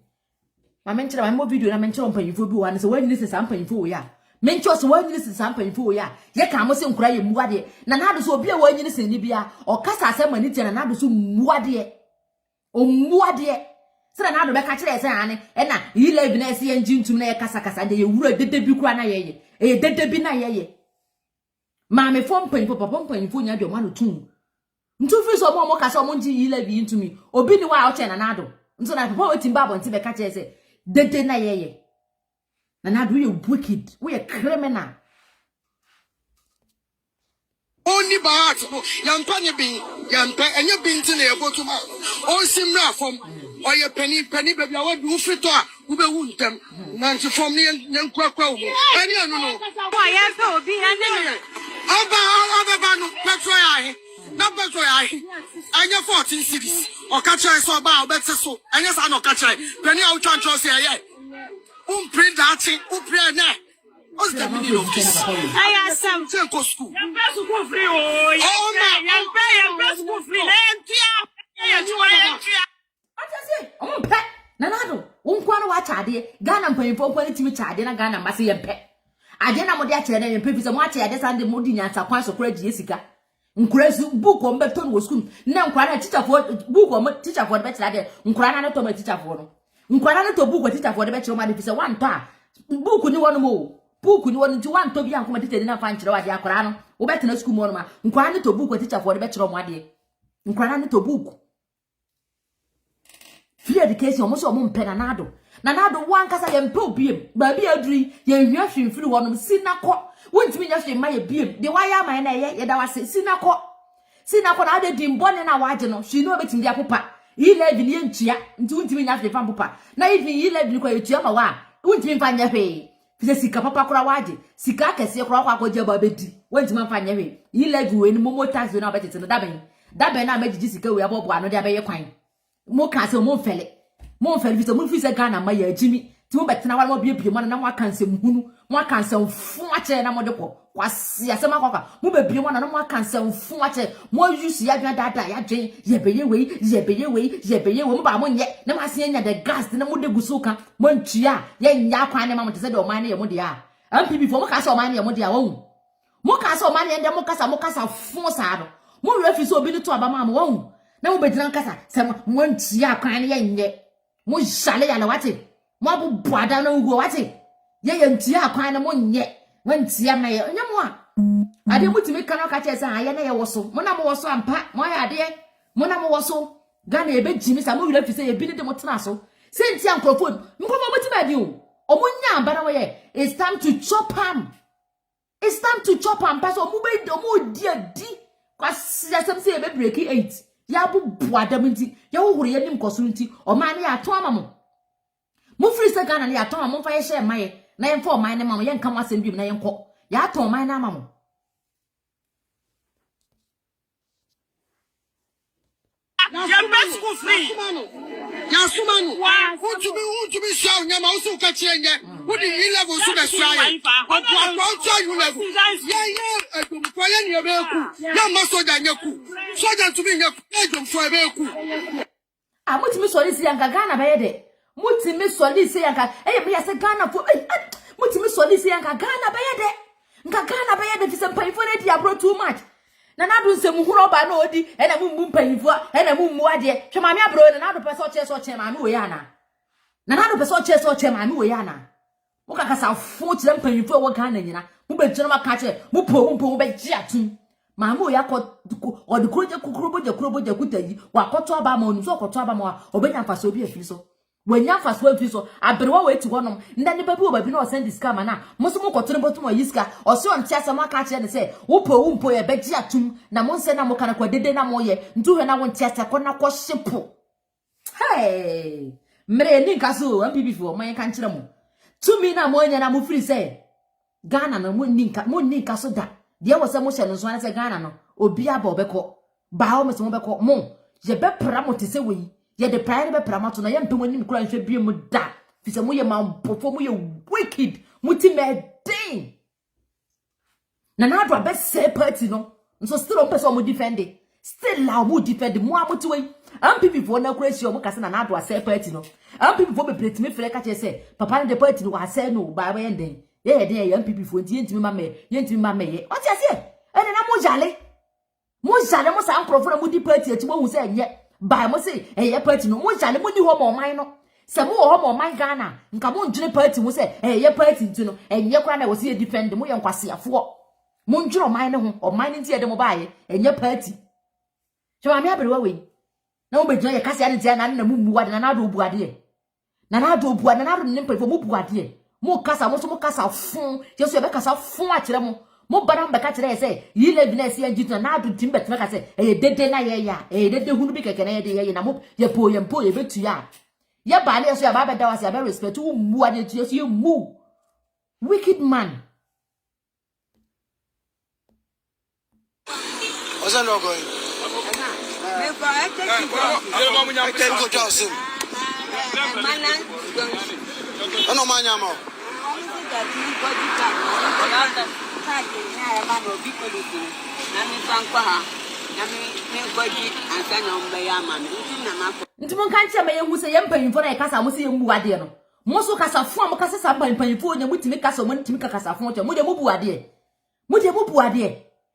S1: ma men kire ma video na men kire mpanyifo bi wa na se wa yini se sa mpanyifo wo ya menchos wanyini sisampanfo ya ye ka mo se nkura ye muade na nado so obi a wanyini sin ni bia o kasa asem ani tia na nado so muade o muade se na nado be ka kire se ane e na ile bi na se ye njintum na ye kasa de ye wura dede bi kura na ye e dede bi na ye ma me fo mpanfo papa mpanfo nya de o ma no tum ntu fi so mo kasa mo nji ile bi ntumi obi ni wa o che na nado ntu na papa wetin ba bonti be ka kire se dede na ye na nado you wicked, we a criminal.
S5: Only by Yampany being Yampa and your being to the bottom. All similar from or your penny, baby, I will do frito, who be wound them. Nancy from me and young Quaco. And you know, why I so be Abba, Petroy, not Petroy. And your 14 cities or catch I saw about better so. And yes, I know catch I. Penny out transfer here. Print that thing, print that. What's the meaning of this?
S6: I asked some
S5: to go school.
S6: Your best school free, oh, your best school free.
S1: Nanado, unkwana wa chade, Ghana mpanyimfo kwani timi chade na Ghana mase yempe. Ade na mode akere na yempe fi se mo akere sande modi nyansa kwan so kura ji esika. Nkurasu book o mbeton wo school. Na nkwana teacher for book o teacher for be chade, nkwana na to ma teacher for no. Nkwana na to book o teacher for de be chiro ma de fi se wan to a. Book ni wono mo. Book ni wono nti wan to bi an kuma teacher na fa nchire wa de akora no. Wo betena school mo no ma. Nkwana na to book o teacher for de be chiro mo ade. Nkwana na to book. Free education omo so omo mpe na nado wan kasa ye mpe obiem ba bi aduri ye hwia hwimfiri wonom sinakọ wontimi nya hwe ma ye biem de waya man na ye da wase sinakọ na ade dimbone na waje no hwe no betim dia popa 11 ye ntua nti untimi nya fefa mpopa na even 11 kwa etua ma wa untimi mfa nya hwe fise sika papa kora waje sika kese kora kwa akwaje ba bedi untimi mfa nya hwe 11 we ni momo tax we na obetete no daben na magiji sika we abobo ano de abeye kwan mo ka se mo mfele fise mo fise Ghana ma ya ajimi ti mo betena wa mo biebie mo na mo aka nsem hunu mo aka nsem fu ache na mo de ko kwasi asema kwaka mo bebie mo na mo aka nsem fu ache mo use ya dwa dada ya dwen yebeye we mo ba mo nye na ma se nya the gas na mo de gusuka mo ntua ye nya kwan ne ma mo te se de o man ne ye mo de a MPP fo mo ka se o man ne ye mo de a wo mo ka se o man ne ndem mo kasa fu sa do mo refi so obi ni to abama mo wo na mo bedina kasa se mo ntua kwan ne ye nye mo jale ya na wate mo abu boada na ugo wate ye ntia kwan na mo nye wantia na ye nyamo a ade mutimi kana ka che sa aye na ye woso mo na mo woso ampa mo ya ade mo na mo woso Ghana ebe jimi sa mo wira fi se ye bi de mo tena so se ntia microphone mpomo mutimi adi o omo nya amba na wo ye it's time to chop am paso mo be do mo di kwa siyasem se ebe break 8 ya bu boada mti ya wo ye nim koso nti o ma na ya to amamo mo free se Ghana na ya to amamo fa ye share maye na yen for mine mama yen kan wasem bim na yen kọ ya to mine na mama
S6: Your best school free.
S5: Yasumanu. Who to be show nyama usu kachenge. Who the level so be try. What you level. Yeah. Kwa ni ebeku. Ya masoja nyeku. Soja to be nyeku. Ejum for ebeku.
S1: Ah mutimi so lisi yanka Ghana be de. Mutimi so lisi yanka. Me ya se Ghana for mutimi so lisi yanka Ghana be de. Nka Ghana be de fi se mpanfo na di abro too much. Na nadu nsem huro ba na odi na mummu mpanfo na mummu ade hwe mame abro na nadu pese so che mame we yana na nadu pese so che mame we yana wo kakasa fo kire mpanfo wo Ghana nyina wo be gyina maka che wo po be gi atum mame we yakọ odi kuroje kutayi wa koto aba ma onu so koto aba ma obenya faso obi afiri so wanya faso afiri so abrewa we ti wonom nda ne babi wo babi na o send discount ma na muso mo koto ne botum yiska o se on tia se mo aka che ne se wo po ye be gi atum na mo nse na mo kana kwa dede na mo ye ntuhwe na wo tia se ko na ko shipo hey mre ni kaso MPP fo man kan kire mo tumi na mo nya na mo free se Ghana na mo ni kaso da de wo se mo hye no so na se Ghana no obi aba obekọ ba o me se mo beko mo je be pra mo te se we ye de prayer be pra mato na ye mpem ni nkura nhwe bie mu da fi se mo ye mampofo mo ye wicked muti medin na na do be say party no so still person mo defend still la mo defend mo amuti we MPP fo na kura si o mo kase na do say party no MPP fo be plate me fere ka che se papa de party no wa say no ba be nden ye de ye MPP fo nti yentimi ma me ye o ti ase ene na mo jale mo sa nkrofo na mo di party ati mo hu se enye ba mo se ye party no mo jale mo ni ho mo man no se mo ho mo man Ghana nka mo ndwene party mo se ye party nti no enye kura na wo se defend mo ye nkwaseafo mo ndwene o man ne ho o man nti ye de mo ba ye enye party so ma me abrewa we na mo be gina ye kase ane ntia na mu muwa de na do buade na do buade na do ne mpefo mo buade mo kasa fun Yesu be kasa fun a kire mo badam be ka kire se yi le bi na se anjitu na do tim betime ka se dede na ye ya dede hunu bi keke na ye de ye na mo ye po ye betu ya ye ba le Yesu ya ba be da wase ya be respect wo mu ade tu Yesu ye mu wicked man
S5: What's that going?
S1: nti mo kan che me yehu se ye mpanyimfo na ye kasa mo se ye mu ade no mo so kasa fo mo kasa sa mpanyimfo onya mutimi kasa mo ntimi kasa fo che mo de mo bu ade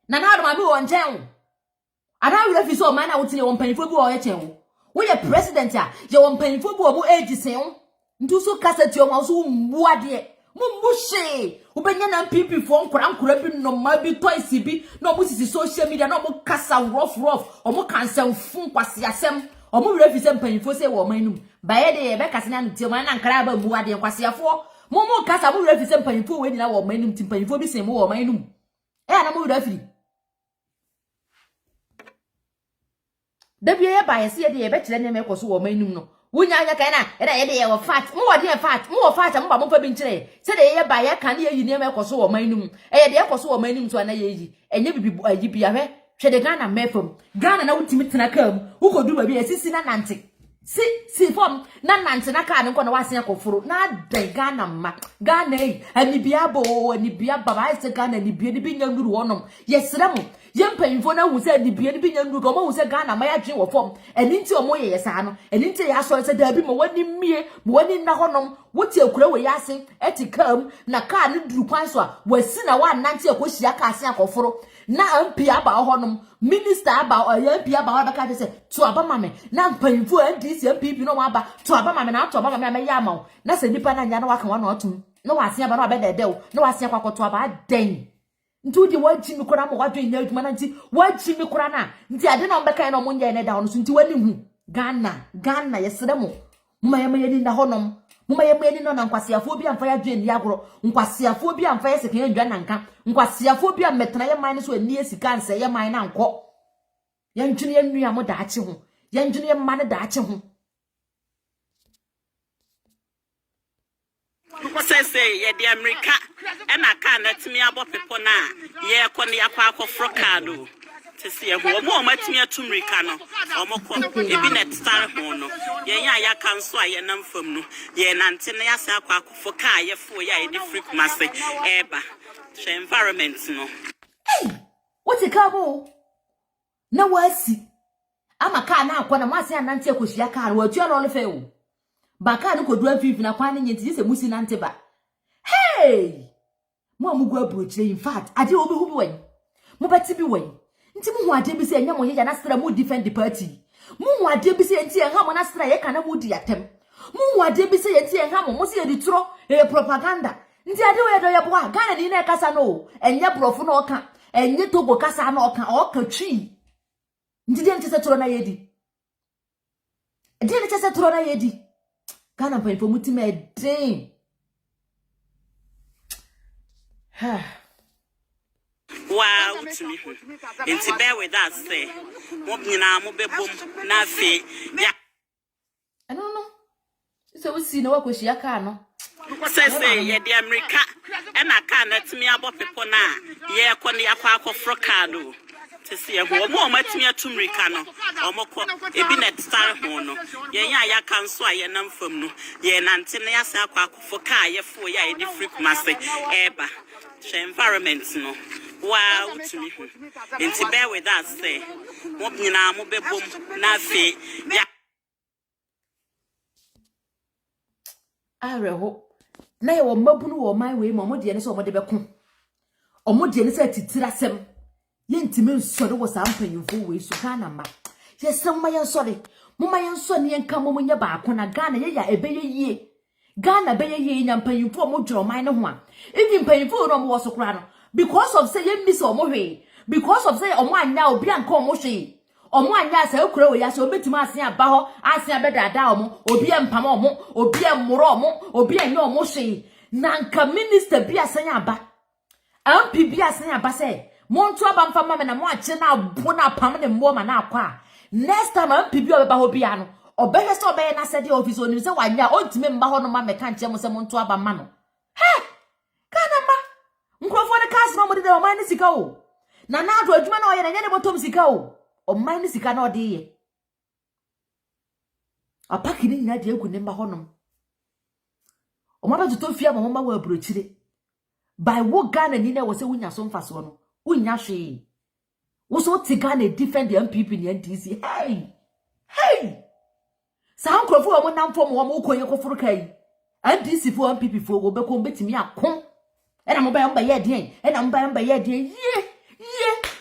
S1: na na do ma bi wo nchen ada wura fi so ma na wotile wo mpanyimfo bi wo ye chen wo ye president a ye wo mpanyimfo bi wo mo age sen ntu so kasa ti o ma so mu ade Mumbushi ubenya na MPP fo nkura bi no ma bi toys bi no mo sisi social media no mo kasa rough o mo cancel fun kwase asem o mo refi se mpanyifo se wo manum ba ye de be kase na ntie man na nkara ba bu ade kwase afo mo kasa mo refi se mpanyifo we ni na wo manum ti mpanyifo bi se mo wo manum na mo refi da bia ba ye se de ye be kire ne me koso wo manum no wunya anya kan na e da ye de ye wo fat mo wo de fat mo wo fat mo ba mo fa bi nkire se de ye ba ye kan ye yi ne me koso wo manum e ye de ye koso wo manum so na ye yi enye bibi ayi bia hwe de Ghana mefom Ghana na wutimi tena kam ukodu ba bia sisi na nante si form na nante na ka ne nko na wase akoforo na da Ghana ma Ghana yi ani bia bo ani bia baba ise Ghana ni bia ni bi nyanduru wonom yesre mo yempanyfo na hu se ni bia ni bi nyanduru ko mo hu se Ghana ma ya dwen wo form eni nti omo ye yesa no eni nti ya so se da bi mo wani mie mo wani na honom wote akura we yase etikam na ka ne duru kwan so a wasi na wa nante akohia ka ase akoforo na MP aba honom minister aba MP aba wa baka se to aba mame na mpanyfo NDC MPP no aba to aba mame na to aba mame me ya ma na se nipa na nya na waka wa na otum na wase aba na abedede na wase akwakoto aba den nti odi waji mi kora mo wadwe nya adwuma na nti waji mi kora na nti ade na mbeka na mo nya ne da hono so nti wani hu Ghana yesere mo mmayama yeni na honom mmayama yeni no na nkwasiafo bi amfa ya dwe ni agoro nkwasiafo bi amfa ya sekan adwa na nka nkwasiafo bi ametena ye man so ani esika nse ye man na nko ye ntwene ye nua mo daache ho ye ntwene ye man daache ho
S6: Say ye the America and I can't me about people now. Ye kon ya kwa fro card to see a more much me to Americano or more e be net star hono. Ye ya can so ye nam from no. Ye nantina ya sa kwa for car ye for ya the freak master eba. She environment no.
S1: What a cabo na wasi ama ka na akwa na mase anante akohia car wa tu no le fe o baka no kodu afifi na kwan nyenti se musi nante ba hey mo amugu abrochire in fact ade obi hu bi wan mo beti bi wan nti mo hu ade bi se enya mo yeya na stra mo defend the party mo hu ade bi se enti enha mo na stra ye kana mo di atem mo hu ade bi se enti enha mo se di tro propaganda nti ade we do ye bo a Ghana ni na kasa no enye brofo no oka enye Togo kasa na oka twi nti de nti se tro na ye di de nti se tro na ye di Ghana pen for mutime den
S6: Wow, to me. Into bear with us, say. What you know, mo be boom, na fe. Yeah.
S1: I don't know. So we see no akohia car no.
S6: Say, ye the America, and I can't let me about people now. Ye kon ya kwa fro card to see a more much me to Americano or more e be net star hono. Ye ya can so ye nam from no. Ye nantina ya sa kwa for car ye for ya the freak master eba. She environment no. Wow, to me. Into bear with us, say. What you know, mo be boom, na fe. Yeah.
S1: Areho. Na ye wo mabunu wo man we mo de ne so mo de beko. Omo de ne se titira sem. Ye ntime nsore wo sa mpanyimfo we su Ghana ma. Ye sem ma ye nsore. Mo ma ye nsore ne nka mo nya ba ko na Ghana ye ya ebeye yie. Ghana beye yie nya mpanyimfo mo dworo man ne ho a. Even mpanyimfo no mo wo so kra no. Because of say ye miss omo hwe. Because of say omo anya obi anka omo hwe. Omo anya say okura we ya so obetima asen aba ho asen abedada omo obi empam omo obi emmoro omo obi anya omo hwe. Nanka minister bi asen aba. MP bi asen aba say monto aba mfa mama na mo ache na abo na pam ne mbo ma na akwa. Next time MP bi obeba ho bia no obehwe so obeye na sede office onim se wanya ontime mba ho no ma meka nche mo se monto aba ma no. He! Kana ma nkrofo ne kas no mo de o man ni sika o. Na na ado adwuma na o ye na nya ne botom sika o. O man ni sika na o de ye. Apaki ni nyina de egu ne mba ho no. O ma ba to fia mo ma wa abrochire. By wo Ghana ni na wo se wunya so mfa so no. Wunya hwe. Wo so ti Ghana defend the MPP ni NDC. Hey! Sa nkrofo wo namfo mo koye kofuru kai. NDC fo MPP fo wo be ko betimi akon. Ena mo ba ye den. Ena mo ba ye den.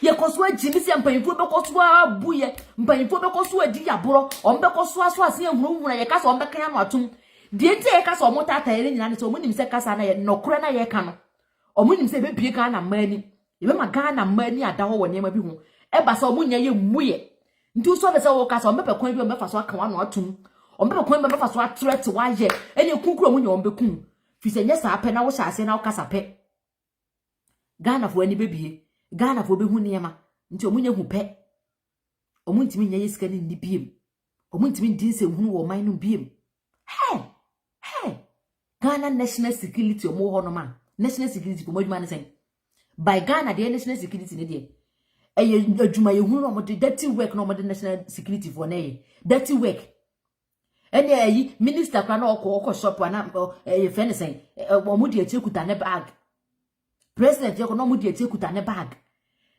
S1: Ye koso agimi se mpanyimfo be koso abuye. Mpanyimfo be koso adi yaboro. On be koso aso ase ehunu ye kasa on be kan no atum. Die nti ye kasa o tata ere nyina ne so mo nim se kasa na ye nokora na ye ka no. Omo nim se be bie kan na mani. Ye be ma gan na mani ada ho woni ma bi hu. E ba sa omo nya ye muye. Nti so be se wo kasa o be kwan bi o be fa so aka wa no atum. O be kwan be fa so atret wa ye. Ene kunkuro mo nya on be kun. Fi se nya sa apɛ na wo sha ase na wo kasa pɛ. Ghana fo ani bebie. Ghana fo be hu niema. Nti omo nya hu pɛ. omuntimi nya yesika ni biem omuntimi ndin se hunu wo man no biem hey Ghana national security omo ho no ma national security ko moduma ne sen by Ghana the national security ne de adwuma ye hunu no mo de dirty work no mo de national security for na dirty work ene ayi minister kwa na okọ shop na e fe ne sen omo de etiekuta ne bag president yeko no mo de etiekuta ne bag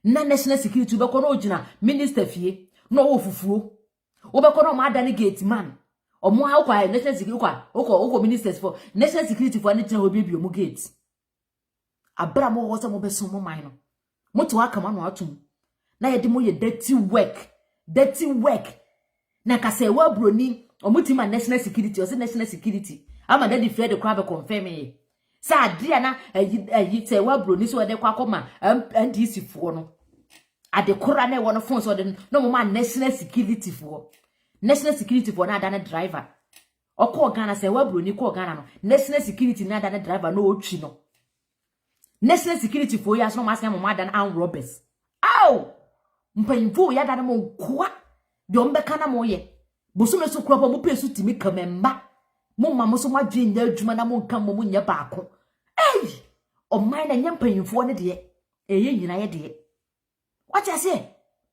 S1: na national security be ko no ogina minister fie no wo fufuo wo be ko no ma adane gate man omo ha kwa national security kwa oko ministers for national security for anything obi bi omo gate abra mo wo se mo be so mo man no mo to aka ma no atum na ye de mo ye dirty work na ka se wa broni omo ti ma national security o se national security ama da di Fred kwa be confirm e sa adria na ayi se wa broni so de kwa koma NDC fo no ade kora na wo no phone so de no mo ma national security fo na adane driver okọ Ghana se wa broni ko Ghana no national security na adane driver no otwi no national security fo ya so ma se mo adane an robbers aw mpanyimfo ya adane mo kwa de ombe kana mo ye bosume so kura mo pesu timi kamemba mo mama so madwe nya adwuma na mo nka mo nya baako o man na nya mpanyimfo ne de eye nyina ye de wacha se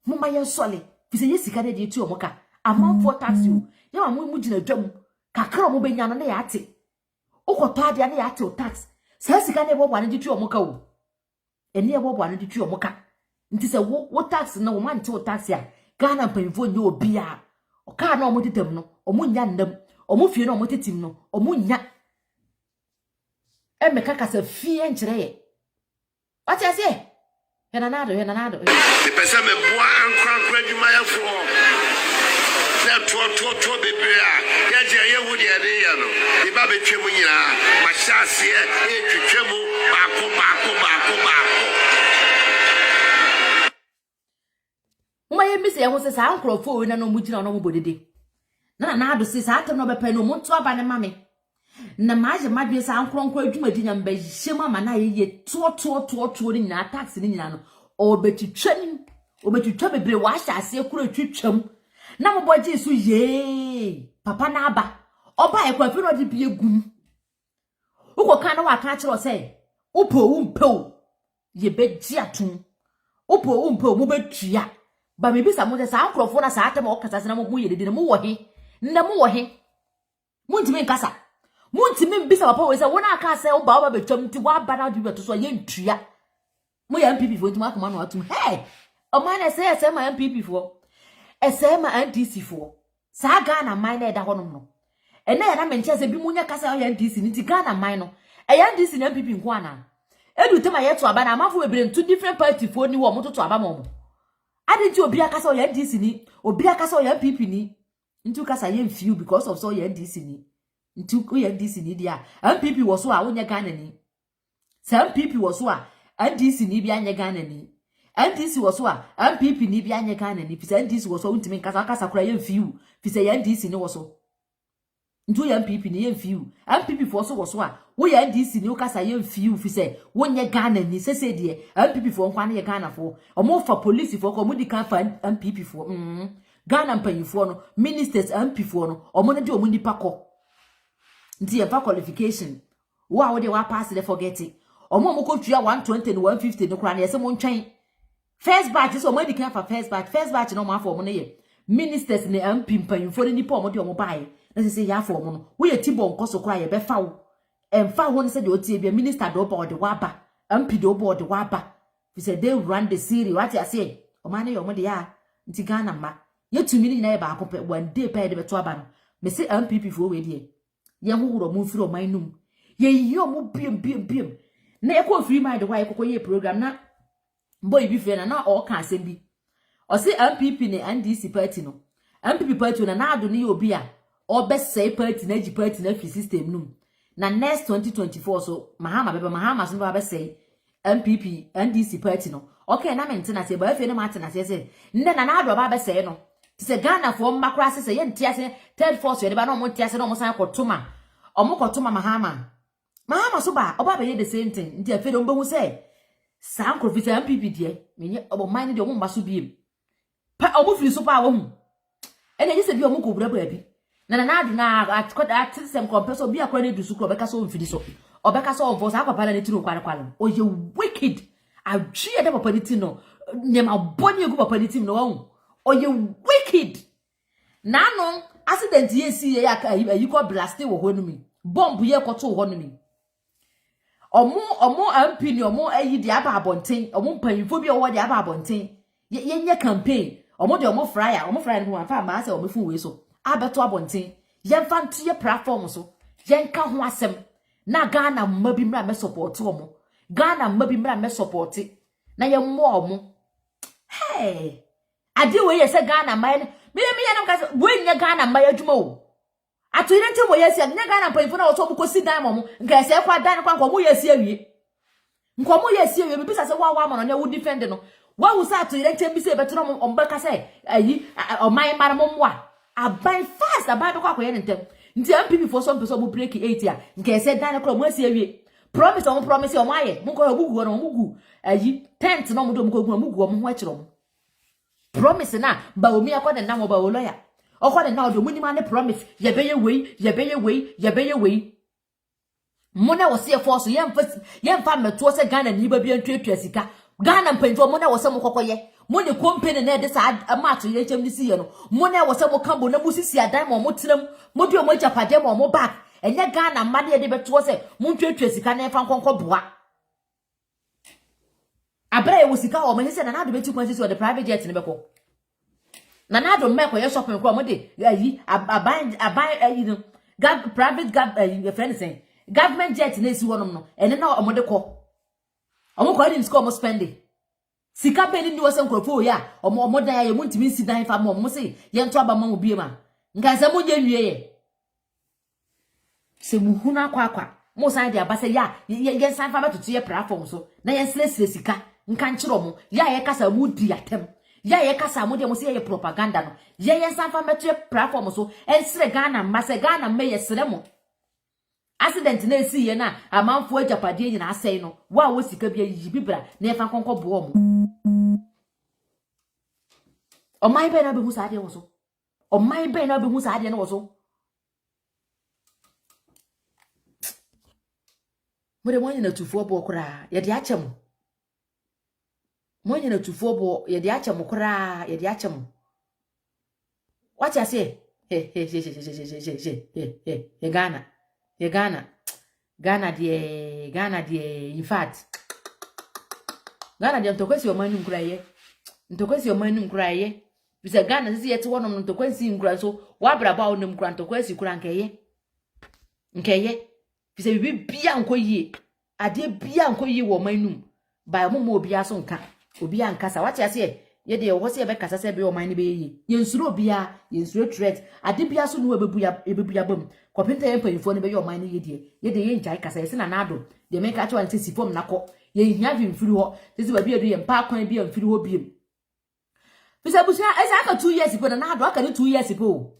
S1: mo ma ye sole fi se yesika de de tu o mo ka amanfo taxi o ye ma mo gina dwam kakra mo benya no na ya ate ukoto ade na ya ate o tax sa sika na ebo bwa ne de tu o mo ka o eni ebo bwa ne de tu o mo ka nti se wo tax na wo man te o tax ya Ghana mpanyimfo nya obi a o ka na o mo tetem no o mo nya ndam o mo fie na o mo tetim no o mo nya e me kaka se fie nkyere ye wacha se hena nado
S5: the person me boa ankran adwuma ya fo na to bebre a ya je ye wo de ade ya no e ba betwe mu nyina ma hyase e twetwe mu baako
S1: Umaye mise ya hose sa ankrofo we na no mugina no mobodede na ado se sa atem no bepa no monto aba ne mame na maje madwe sa ankronkro adwuma di nyamba hyema ma na ye to ni nyina tax ni nyina no obetwitwa bebre wa hyase kuro twitwam na moboje su ye papa na aba oba ekwafi no de bie gum ukoka na wa ka kire se upo umpo ye beji atum upo umpo mo betua ba me bisa mo sa ankrofo na sa atem o kasa se na mo ye de na mo wo he na mo wo he muntimi nkasa muntimi mbisa papa we se wona aka se oba oba betwam ti wa ba na de beto so ye ntua mo ya MPP fo ntuma akoma no atum hey o man se ma MPP fo ese ma NDC fo sa Ghana man na eda honom no ene ya na menche se bi munya kasa o ya NDC ni ti Ghana man no e ya NDC na MPP nko ana edu tema ye to aba na amafo we bere two different party fo ni wo mo to aba mo ade ti obi akasa o ya NDC ni obi akasa o ya MPP ni ntu kasa ye mfiu because of so ya NDC ni ntu ya NDC ni dia MPP wo so a wonya Ghana ni sa MPP wo so a NDC ni bi anya Ghana ni NDC wo so a MPP ni bi anya Ghana ni fi sa NDC wo so untimi kasa kura ye mfiu fi sa ya NDC ni wo so ntu ya MPP ni ye mfiu MPP fo so wo so a wo ya NDC ni ukasa ye mfiu fi sa wonya Ghana ni sese de MPP fo nkwa na ye Ghana fo omo fa police fo ko mo di kan fa MPP fo Ghana mpanyifo no ministers MP fo no omo na de omo nipa ko nti e fa qualification wo de wa pass the forget it omo ko tua 120 and 150 no kra na yese mo ntwen first batch so omo di kan fa first batch no mo afọ omo na ye ministers ne MP mpanyifo ni nipa omo de omo bae na sese ya afọ omo no wo ye tibo nkoso kra ye be fa wo emfa ho ne se de otie bia minister do board wa ba MP do board wa ba we say they run the city what you say omo na ye omo de ya nti Ghana ma yetumi ni na ye ba akopɛ one day pɛ de beto aba no me se MPP fo we die ye hohoro mo mfiri o man num ye yi o mo biem na ye ko free mind wa ye kokɔ ye program na boy bi fe na o ka asɛm bi o se MPP ne NDC party no MPP party na ado ne obi a o be say party na gi party na free system num na next 2024 so mahama so ba say MPP NDC party no okay na mentena se ba fe ne ma tena se nde na ado ba say no se Ghana for makra se ye ntiase third force ye ba na mo ntiase na mo san kotoma omo kotoma mahama so ba oba be ye the same thing nti afi do mbehu se san krofisa MPP die menye obo man de omo mba so biem pa omo firi so pa wo hu ene je se bi omo ko bura baabi na adu na at system compresso bi akwa na du sukro obeka so mfidi so obeka so onfo sa papa na ne tinu kwale oye wicked adwie de papa ni ti no nem aboni egu papa ni ti no wo oye wicked nano accident ye si ye ayi ko blast wo ho numi bomb ye ko to ho numi omo MP ni omo ayi di aba abonten omo mpanifo bi owo di aba abonten ye nye campaign omo de omo fryer no wan fa ma se omo fu we so abeto abonten ye fa ntie platform so ye nka ho asem na Ghana mma bi mra me support omo Ghana mma bi mra me support na ye mo omo hey ade we ye se Ghana mma me no ka we nye Ghana mma adwuma o ato ire ntem wo ye se nye Ghana mpanifo na wo so ko si dan mo nka se kwa dan kwa nko mo ye si awie nkomo ye si awie bibisa se wa ma no ne wo defend no wa wo sa ato ire ntem bi se beto no ombeka se ayi oman mara mo mwa aban fast aban be kwa koye ntem nti MPP for some person mo break 8 a nka se dan kwa mo si awie promise o mo aye mo ko ogugu no mo gu ayi tent no mo do mo ko gu mo gu mo ho akiro mo promise na ba omi akwade na mo ba wo lawyer okwade na odo munima ne promise ye beye wei mo na wo se force ye mfa meto se Ghana ni ba bi antwetwa sika Ghana mpanfo mo na wo se mo kokoye mo ne company na de sa amato ye chem ni si ye no mo na wo se mo kambo na musisi adan mo tram mo di o mo japade mo back enye Ghana made de beto se mo ntwetwa sika na mfa nkonko boa abra ye wo sika o me se na do beti kwansi so the private jet ne beko na do me ko ye shopping ko mo de ayi aban ayi no private friend say government jet na esi wonom no ene na o mo de ko omo ko ni score mo spending sika pe ni wo se nkrofo ya omo dan ya ye muntimi si dan fa mo se ye nto aba ma obi ma nka se mo je wie ye se mu huna kwa mo san de aba se ya ye san fa batutu ye platform so na ye sile sika nka nchiro mo ya ye kasa mu di atem ya ye kasa mo de mo se ye propaganda no ye san fa metu platform so ensire Ghana ma se Ghana me ye sire mo accident na esi ye na amanfo ajapade nyina asai no wa wo sika bia yi bibra na efa konko bo mo o mai be na be hu sa de wo so o mai be na be hu sa de na wo so mo de mo nyina tufuo bo kura ye de achem mo nyina tufuo bo ye de achem kura ye de achem what you say Ghana de in fact Ghana de ntokwesi omanum kuraye ntokwesi omanum kuraye bisa Ghana sisi yete wonom ntokwesi nkura so wa braba onom kura ntokwesi kura nkeye bisa bibi bia nkoyie ade bia nkoyie wo manum ba mo obi aso nka obi ankasa what you say ye de wo se be kasa se be o man ne be yi ye nsuro bia ye nsuro threat ade bia so no ebebuya bam kopinta ye panifo ne be ye o man ne ye de ye njai kasa ye se na nado de me ka cha wan se sifom nako ye hia bi mfiri ho se ba bia do ye mpa kwan bia mfiri ho biem bisa busia esa aka 2 years pe na nado aka ni 2 years pe o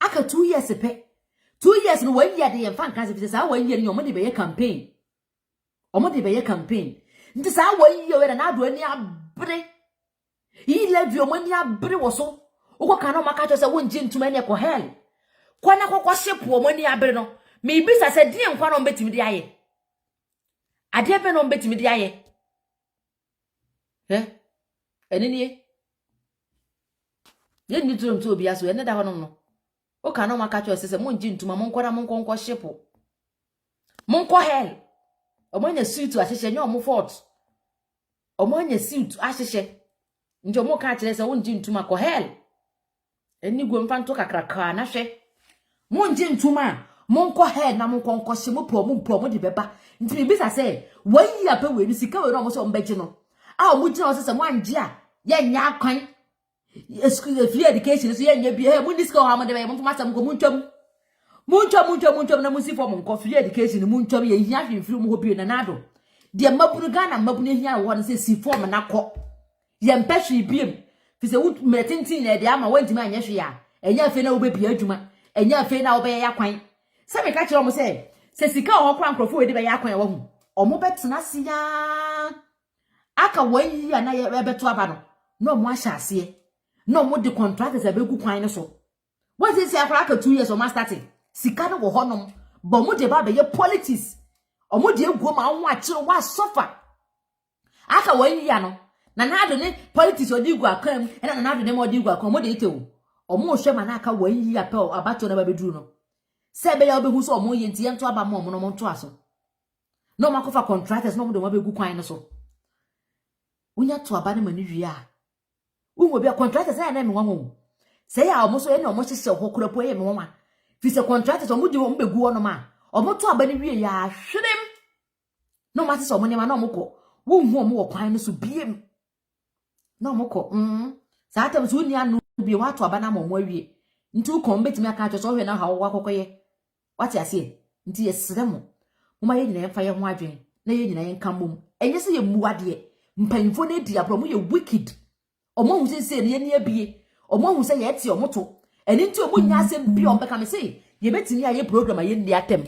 S1: aka 2 years pe 2 years no wan ye de ye mfa nka se bisa sa wan ye ni omo de be ye campaign nti sa wan ye we na nado ani abre yi levi omani abre woso uko na maka cho se wonji ntuma ne ko hell kwana kokwa shepu omani abre no me bisa se die nkwa no mbetimi de aye ade be no mbetimi de aye enini ye ni turo ntu obi aso ene da hono no uka na maka cho se monji ntuma monkwara monkonko shepu monko hell omanya suit ahihye nya omo fort omanya suit ahihye njo mo ka kire se wonji ntuma ko hell eni gwo mfanto kakraka na hwe monji ntuma monko hell na monko hye mo pro de beba nti bibisa se wayi ape we ni sika we no mo so mbeje no a mo gina o se mo anje a ye nya akwan excuse free education so ye nya bi he mo diska ha mo de be mo fama sam ko muntwam na mo si for mo ko free education muntwam ye hia hwemfiri mo hobi na nado de maburu Ghana mabunu hia wo no se si form na ko ye mpehwe biem fi se wut metintin na de ama wantimi anya hwe ya enya afi na wo be bia adwuma enya afi na wo be ya kwan se me ka kire mo se sika ho kwa nkrofo we de be ya kwan wa hu omo betena se ya aka wayi ya na ye beto aba no mo ahya ase no mo de contractors abegu kwan ne so what is say after 2 years o ma starting sika no wo honom but mo de ba be ye politics o mo de egu ma ho akire wa suffer aka wan ya no na ado ne politics odi gu akam na ado ne mo di gu akam mo de itewu o mo hwe ma na aka wan ya pe abato na ba beduru no se be ya obehu so o mo ye ntie nto aba mo no mo nto aso no makofa contractors no mo de mo begu kwan ne so unya to aba ne mani wi a unwo bia contractors na me nwanwo se ya o mo so ye na o mo hye ho korapo ye me nwanwa fi se contractors o mo di wo mbegu wo no ma o mo to aba ne wi ya hwedem no ma se so mo nyama na o mo ko wo hu o mo wo kwan ne so biem na o mo ko sa atam so ni anu bi wa to aba na mo mo awie nti u ko mbetimi aka acho so hwe na ha wo akokoye wati ase nti ye sere mo mama ye nyina yemfa ye ho adwen na ye nyina yenka mom enye se ye muade mpanfo na di abro mo ye wicked omo hu se ne ye ne abie omo hu se ye tie omo to eni nti omo nya asem bi on beka me se ye betini aye program aye ndi atem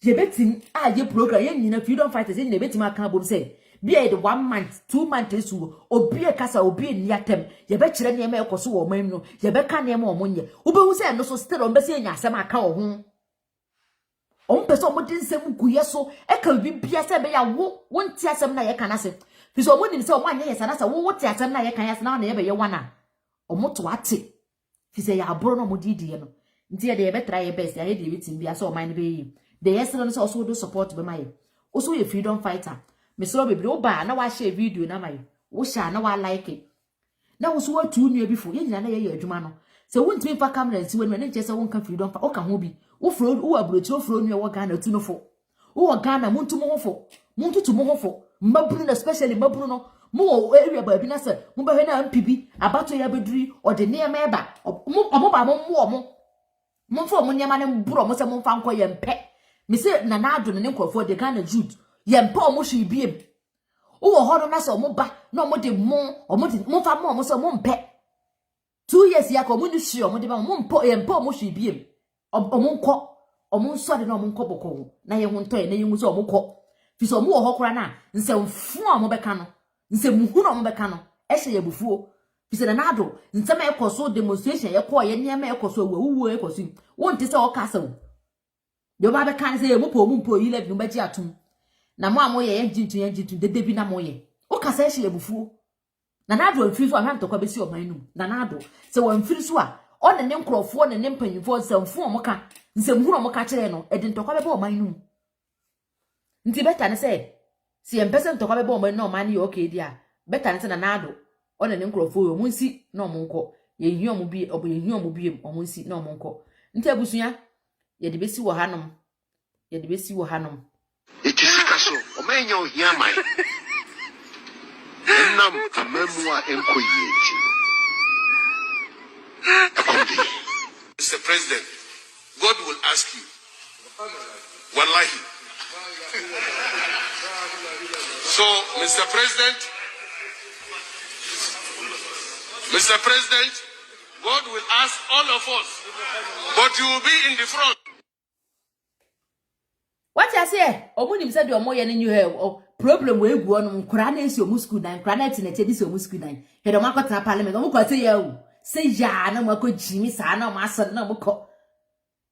S1: ye betini aye program ye nyina freedom fighters ye ne betimi aka bom se bia ye 1 month 2 months su obi e kasa obi ndi atem ye be kire ne ma ekoso wo man no ye be ka ne ma omo nye obe hu se no so still on be se nya asem aka wo ho on person mo din sem guye so e ka bibia se be ya wo nti asem na ye kana se fi so mo nim se o mo anya ye sana se wo ti asem na ye kan ya se na ye be ye wana o mo to ate fi se ya abro no mo didi ye no nti ye de ye be try ye best ya ye de bitim bia se o man be yi de ye se no se also do support be mai o so ye freedom fighter me so be o ba na wa share video na mai wo sha na wa like na wo so wa tu nua bifo ye nyina na ye adwuma no se wo ntimi fa camera nti we no ne se wo nka freedom fa o ka ho bi wo fro wo abrochi wo fro nua wo Ghana tu no fo wo Ghana muntu mo hofo muntu tu mo hofo maburu na especially maburu no mo area ba bi na se mo ba hwe na mpibi abato ya beduri o de ne ma eba mo ba mo fo mo nyama ne mburo mo se mo fa nko ye mpe me se na na ado ne nkrofo de Ghana Jude ye mpe o mo hwe biem wo ho no na se mo ba na mo de mo fa mo se mo mpe 2 years ya ko mo ni hwe o mo de ba mo mpo ye mpe o mo hwe biem o mo nko o mo nso de na o mo nko boko na ye ho ntoye na ye hu se o mo ko fi so mo wo ho kora na nsɛmfu a mo bɛka no nsɛmhu na mo bɛka no ɛhye ye bufuo fi se na ado nsɛm ekoso demonstration ye kɔ ye niam ekoso wuwo ekoso wo nti se o ka se wo de ba bɛka ne se ye mo po yi le bi no bɛgye atum na mo amoye ye ngintu dede bi na mo ye o ka se ɛhye ye bufuo na ado amfiri so ahwa ntokwa besi o man num na ado se wo amfiri so a o ne nkrofo ne ne mpanyimfo nsɛmfu o mo ka nsɛmhu na mo ka kyerɛ no edi ntokwa bɛbɛ o man num nti beta ne se si empese ntokwa bebe o na o man ye okay dia beta ne se na ado o ne nkrofo yo munsi na o monko ye hia mo bi obo ye hia mo bi o munsi na o monko nti abusua ye de besi wo hanom
S7: eti sika so o ma nya ohia mai nam amamu a enko yeji
S8: Mr. President, God will ask you. Wallahi. So, Mr. President, God will ask all of us, but you will be in the front.
S1: What you say? Omunim said your moye ni you problem we egu onu nkura na esi omu school dan nkura na ti na ti esi omu school dan he do makota parliament omu ko say ya o say ya na mako jimi sa na o asad na mako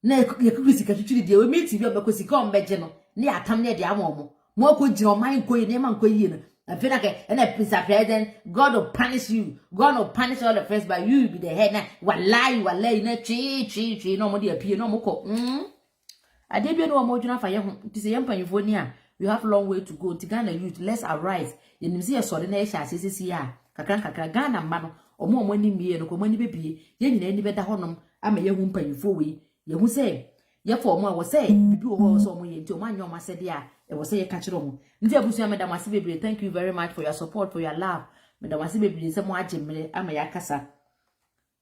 S1: na ye kukusi ka twitwiri de we meet bi obakosi ka on beje no ne atam ne de amomo mo ko jiro man ko yi ne man ko yi no afina ke na Mr. President, God will punish you. God will punish all the first, but you be the head na wallahi na chi no mo de apie no mo ko adebia no mo dwuna fa ye ho ti se ye mpanyefo ni a you have long way to go. Ghana youth, let's arise. You nimsi ye sori na ye sha asisi ya kakra Ghana mma no omo ni mie no ko mani bebie ye nyina ni beda honom ama ye hu mpanyefo we ye hu se ye for omo a wo se bibi wo so omo ye nti omo anyo omo asede a e wo se ye ka kire omo nti abusu madam asibebire. Thank you very much for your support, for your love. Madam asibebire se mo agemmere ama ya kasa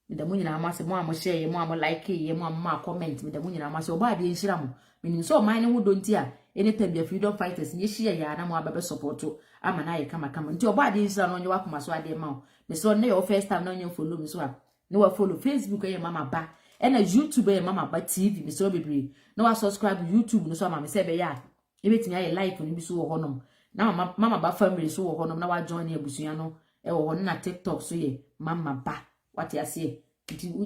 S1: madam nyina amase mo amo share ye mo amo like ye mo amo comment madam nyina amase oba de nhira mo menim so man ne ho do nti a anytime be freedom fighters ye share ya na mo ababe support ama na ye kama nti oba de nhira no nye wakoma so ade ma o me so na your first time na onye follow me so a na wa follow Facebook ye mama ba na YouTube ye mama ba TV me so bebere na wa subscribe YouTube no so ama me se be ya e betimi aye like no bi so wo honom na mama ba family so wo honom na wa join abusua no e wo hono na TikTok so ye mama ba what you say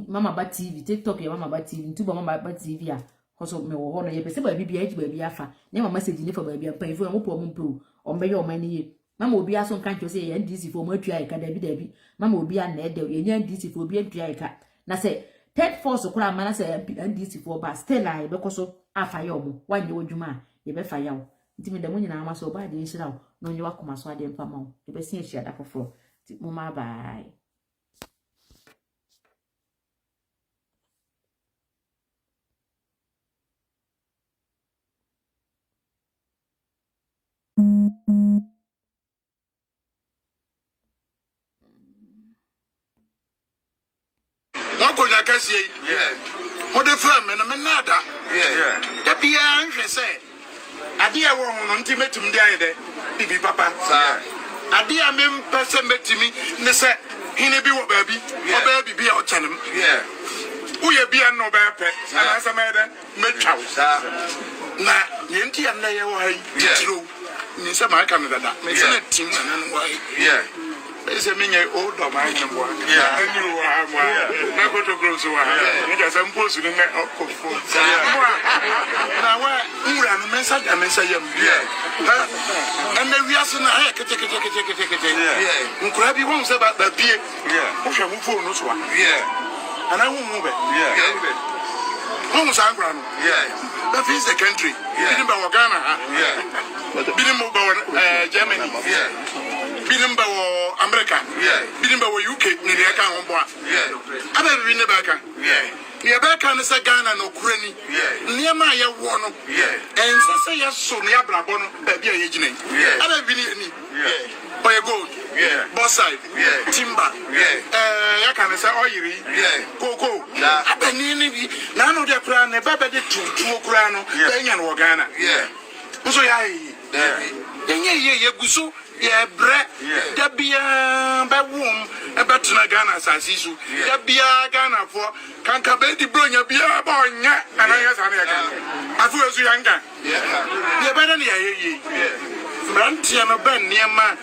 S1: mama ba TV TikTok ya mama ba TV ntuba mama ba TV a koso me wo ho no ye pese ba bibia eji ba bia afa ne mama message ni for ba bia pan ifo mo po mo mpo o mbe ye o man ye mama obi aso nka ncho se ye NDC for mo atua ika dabi mama obi a na ede ye nya NDC for obi atua ika na se third force kura mana se NDC for ba still ai be koso afa ye omo wanye odwuma ye be fa ya wo ntimi da mo nyina ama so ba de nhira wo no nye wakoma so ade mfa ma wo ye be sin ehia da foforo ti mo ma bye.
S8: Wakonya kasi mo de fa me na me nada da bia nhwe se ade a wo no nti metum de ayede bibi papa ade a me mpese metimi ne se hine bi wo baabi o ba bibi a o chanem uye bia no ba pe ana sa me de metwa na ye nti ya na ye wo hai tiro ni se ma ka me dada me se na tim na no wo ese minye o do ma nya mbo ani wa mwa na ko to grow so wa ni ja sam post ni na okofo na wa mura no mensa da mensa yam and the wiase na he kete nkura bi won se ba pie o hwe mu phone no so wa ana hu mu be won sa nkura no that is the country bidin ba Ghana bidin mo ba Germany Bidimba wo America. Bidimba wo UK ni de aka ho boa. Aba bi ne ba ka. Ni ba ka ne se Ghana no kurani. Ni ma ye wo no. Ense se ye so ne abrabo no ba bi a ye gine. Aba bi ni. Oye gold. Boside. Timber. Ya ka ne se oyiri. Koko. Aba ni bi na no de kura ne ba ba de tutu kura no. Ba nya no Ghana. Nso ya yi. Ye guso ye bre da bia ba wom e betuna Ghana sasisu da bia Ghana fo kanka be di bronya bia ba onya ananya sa na ya kan afu esu yanka ye ba na ye mrantia no ben niema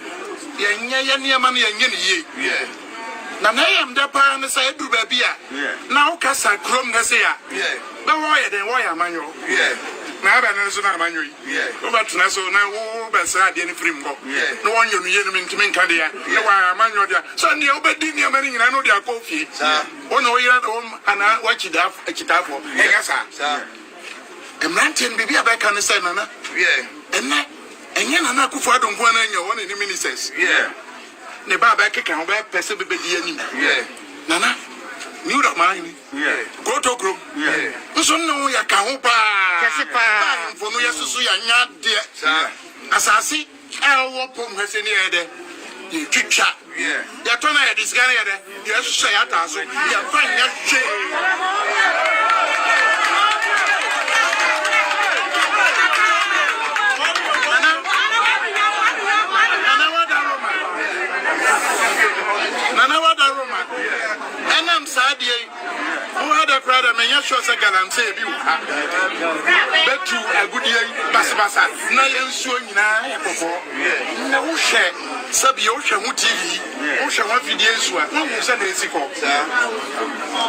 S8: ye nya ye niema no ye nya ne ye na na yam da pa ne sa edu ba bia na o kasa krom na se ya ba wo ye den wo ya manyo na ba na so na manyo yi o ba tuna so na wo ba sa de ni frim go no won yo no ye no ntimi nka de ya na wa manyo de so ne o ba di ni amani nyina no de akofie o no yira do ana wa chidafo e ga sa emranten bibi abeka ne say nana enne enye nana akufo adonko na anya won ni ministers ne ba ba keka ho ba pese bebe di anim nana ni ura mani go to group so no ya ka ho pa kese pa fo no yesusu ya nya de asasi e wo pom hese ni ede ye twitwa ya to na ya disgane ede yesusu ya ta so ya fa nya hwe Nana wada Roma enam sadie who had a crowd and ya sure say galam say bi ha betu agudie basabasa na yensuo nyina ya kofo na wo hwe sabi wo hwe hu TV wo hwe wa video nsuo a wo se na esiko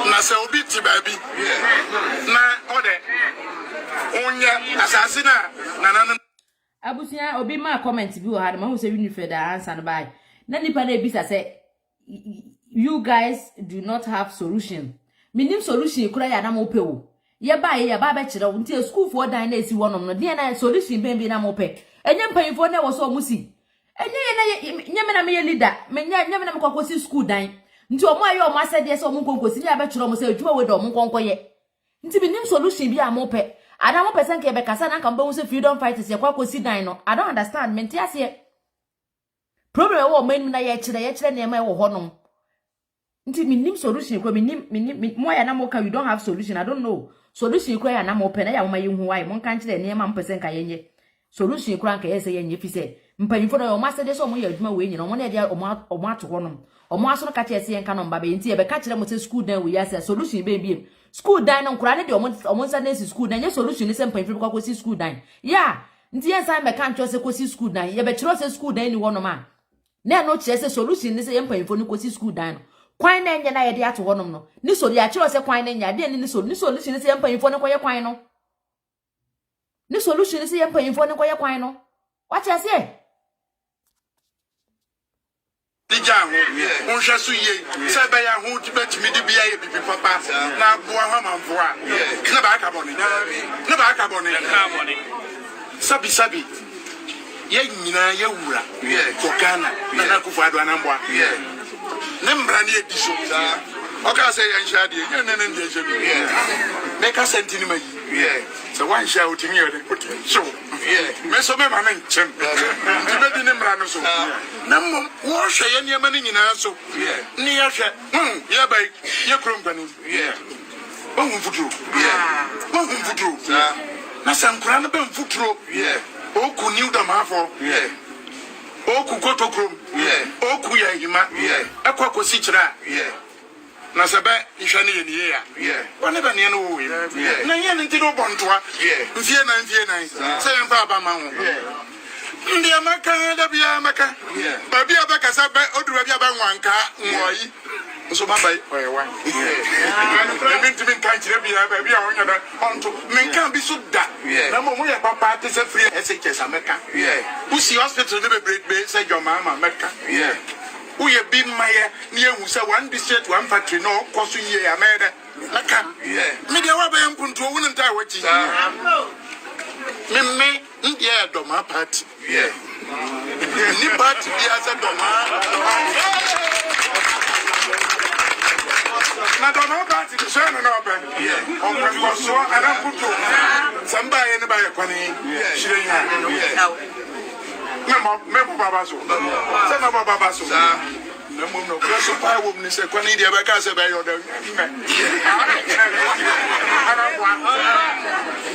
S8: na se obi ti ba bi na ode onya asase na nana
S1: abusia obi ma comment bi wo ha ma hu se winifred answer no bai na nipa na ebisa say you guys do not have solution. Minim solution kura ya na mo pe wo. Ye ba ye ya ba be kire wo nti school for dan na esi wonom no de na solution ben bi na mo pe. Enye mpanfo na wo so musi. Enye ye na nye me na me leader. Me nye me na me kwakosi school dan. Nti omo aye omo asede se omo konkosi ni abekire mo se adwuma we do omo konkoye. Nti minim solution bi a mo pe. Ada mo person ke be kasa na kan be wo se freedom fighters ye kwakosi dan no. I don't understand. Me nti ase problem wo man na ye kire na ema wo honom nti minim solution ko minim mo ya na mo ka you don't have solution. I don't know solution ko ya na mo pe na ya wo ma ye hu wai mo kan kire na ema mpese nka yenye solution ko anka ye se yenye fi se mpanyifo na o ma se de so mo ya adwuma we nyina mo na de o ma ato honom o mo aso no ka kire se yenka no mba be nti ye be ka kire mo se school dan we ya se solution be biem school dan no nkura ne de o mo nsa na si school dan ye solution ni se mpanyifo ko si school dan ya nti ye san me kan cho se ko si school dan ye be kire se school dan ni wono ma na no kire se solution ni se ye mpanyifo ni ko si school dan kwan na nya na ye de ato honom no ni so de a kire se kwan na nya de ni solution se empanyimfo ne koye kwan no ni solution se empanyimfo ne koye kwan no what you say
S8: Dijaho, on chasse ye, Sabaya, who to bet me to be a baby papa, now Boahama Boa, Nabacaboni, Nabacaboni, Sabi, Yena Yaura, Kokana, Nanakufado and Amboa, Nembrani Edition, Ocase and Shadi, and then make us sentiment, so one shouting here, so, Mesomema mention, Tibetan so. Nam wash any money in our so, near by your company, Futru, Futru, Nasan Cranabem Futru, Oku knew them half for, Oku Kotokrum, Oku Yama, Aquaco Citra, Nasabe, Ishani in the air, whenever near no, Nayan into Bontua, Vienna, Sayan Baba Mount. Ndi amaka da bia amaka ba bia ba kasa ba odura bia ba nwanka nwoyi so babai oyewa ntimi kan kire bia ba bia onya da onto menka bi so da na mo ya papa te se free SHS amaka usi hospital ne be se joma ma amaka uye bi maye ne ehu se one district one factory no koso ye ameda maka me dia wa ba yampunto wo ne ntai wachi me India Doma party. Ni party be as a Doma. Na Doma party the son and open. On the so and I put to somebody in the Bayapani. Memo Babaso. Sama Babaso. No press of fire woman is a Quanidia Bacasa by your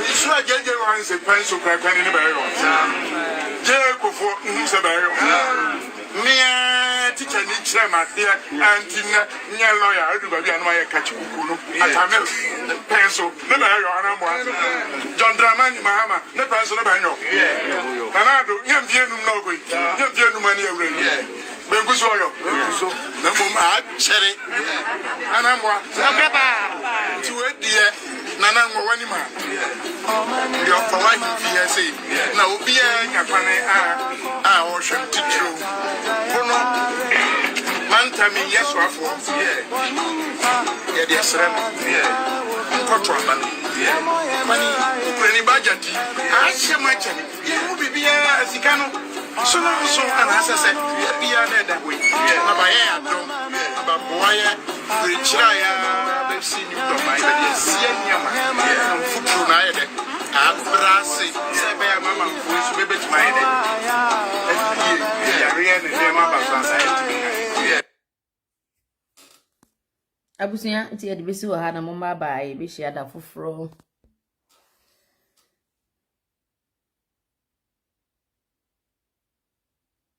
S8: so I get you once a pencil crack in the barrel. Jericho for Sabayo. Mia teacher Nietzsche, my dear, and Tina lawyer, everybody and my catch at a pencil, the barrel. John Dramani Mahama, the pencil of Bano. And I do, young Vienu Nogi, young Vienu Money already. Bengusoyo, no more cherry, and I'm one. To a dear Nana Wanima. Your Hawaii PSA. Now be a Yapane, ocean to you. Mantami, yes, or yes, money, any budget. I share my channel. You will be as you can. So now, so and as I said, be that way. Nabaya, about Boya, Richaya, they've seen you from my Siena, Futunaya, Abrasi, Sabaya, Mamma, who is baby to my head.
S1: Abusia, it's a division of Hannah Mumba by Bishia da Fufro.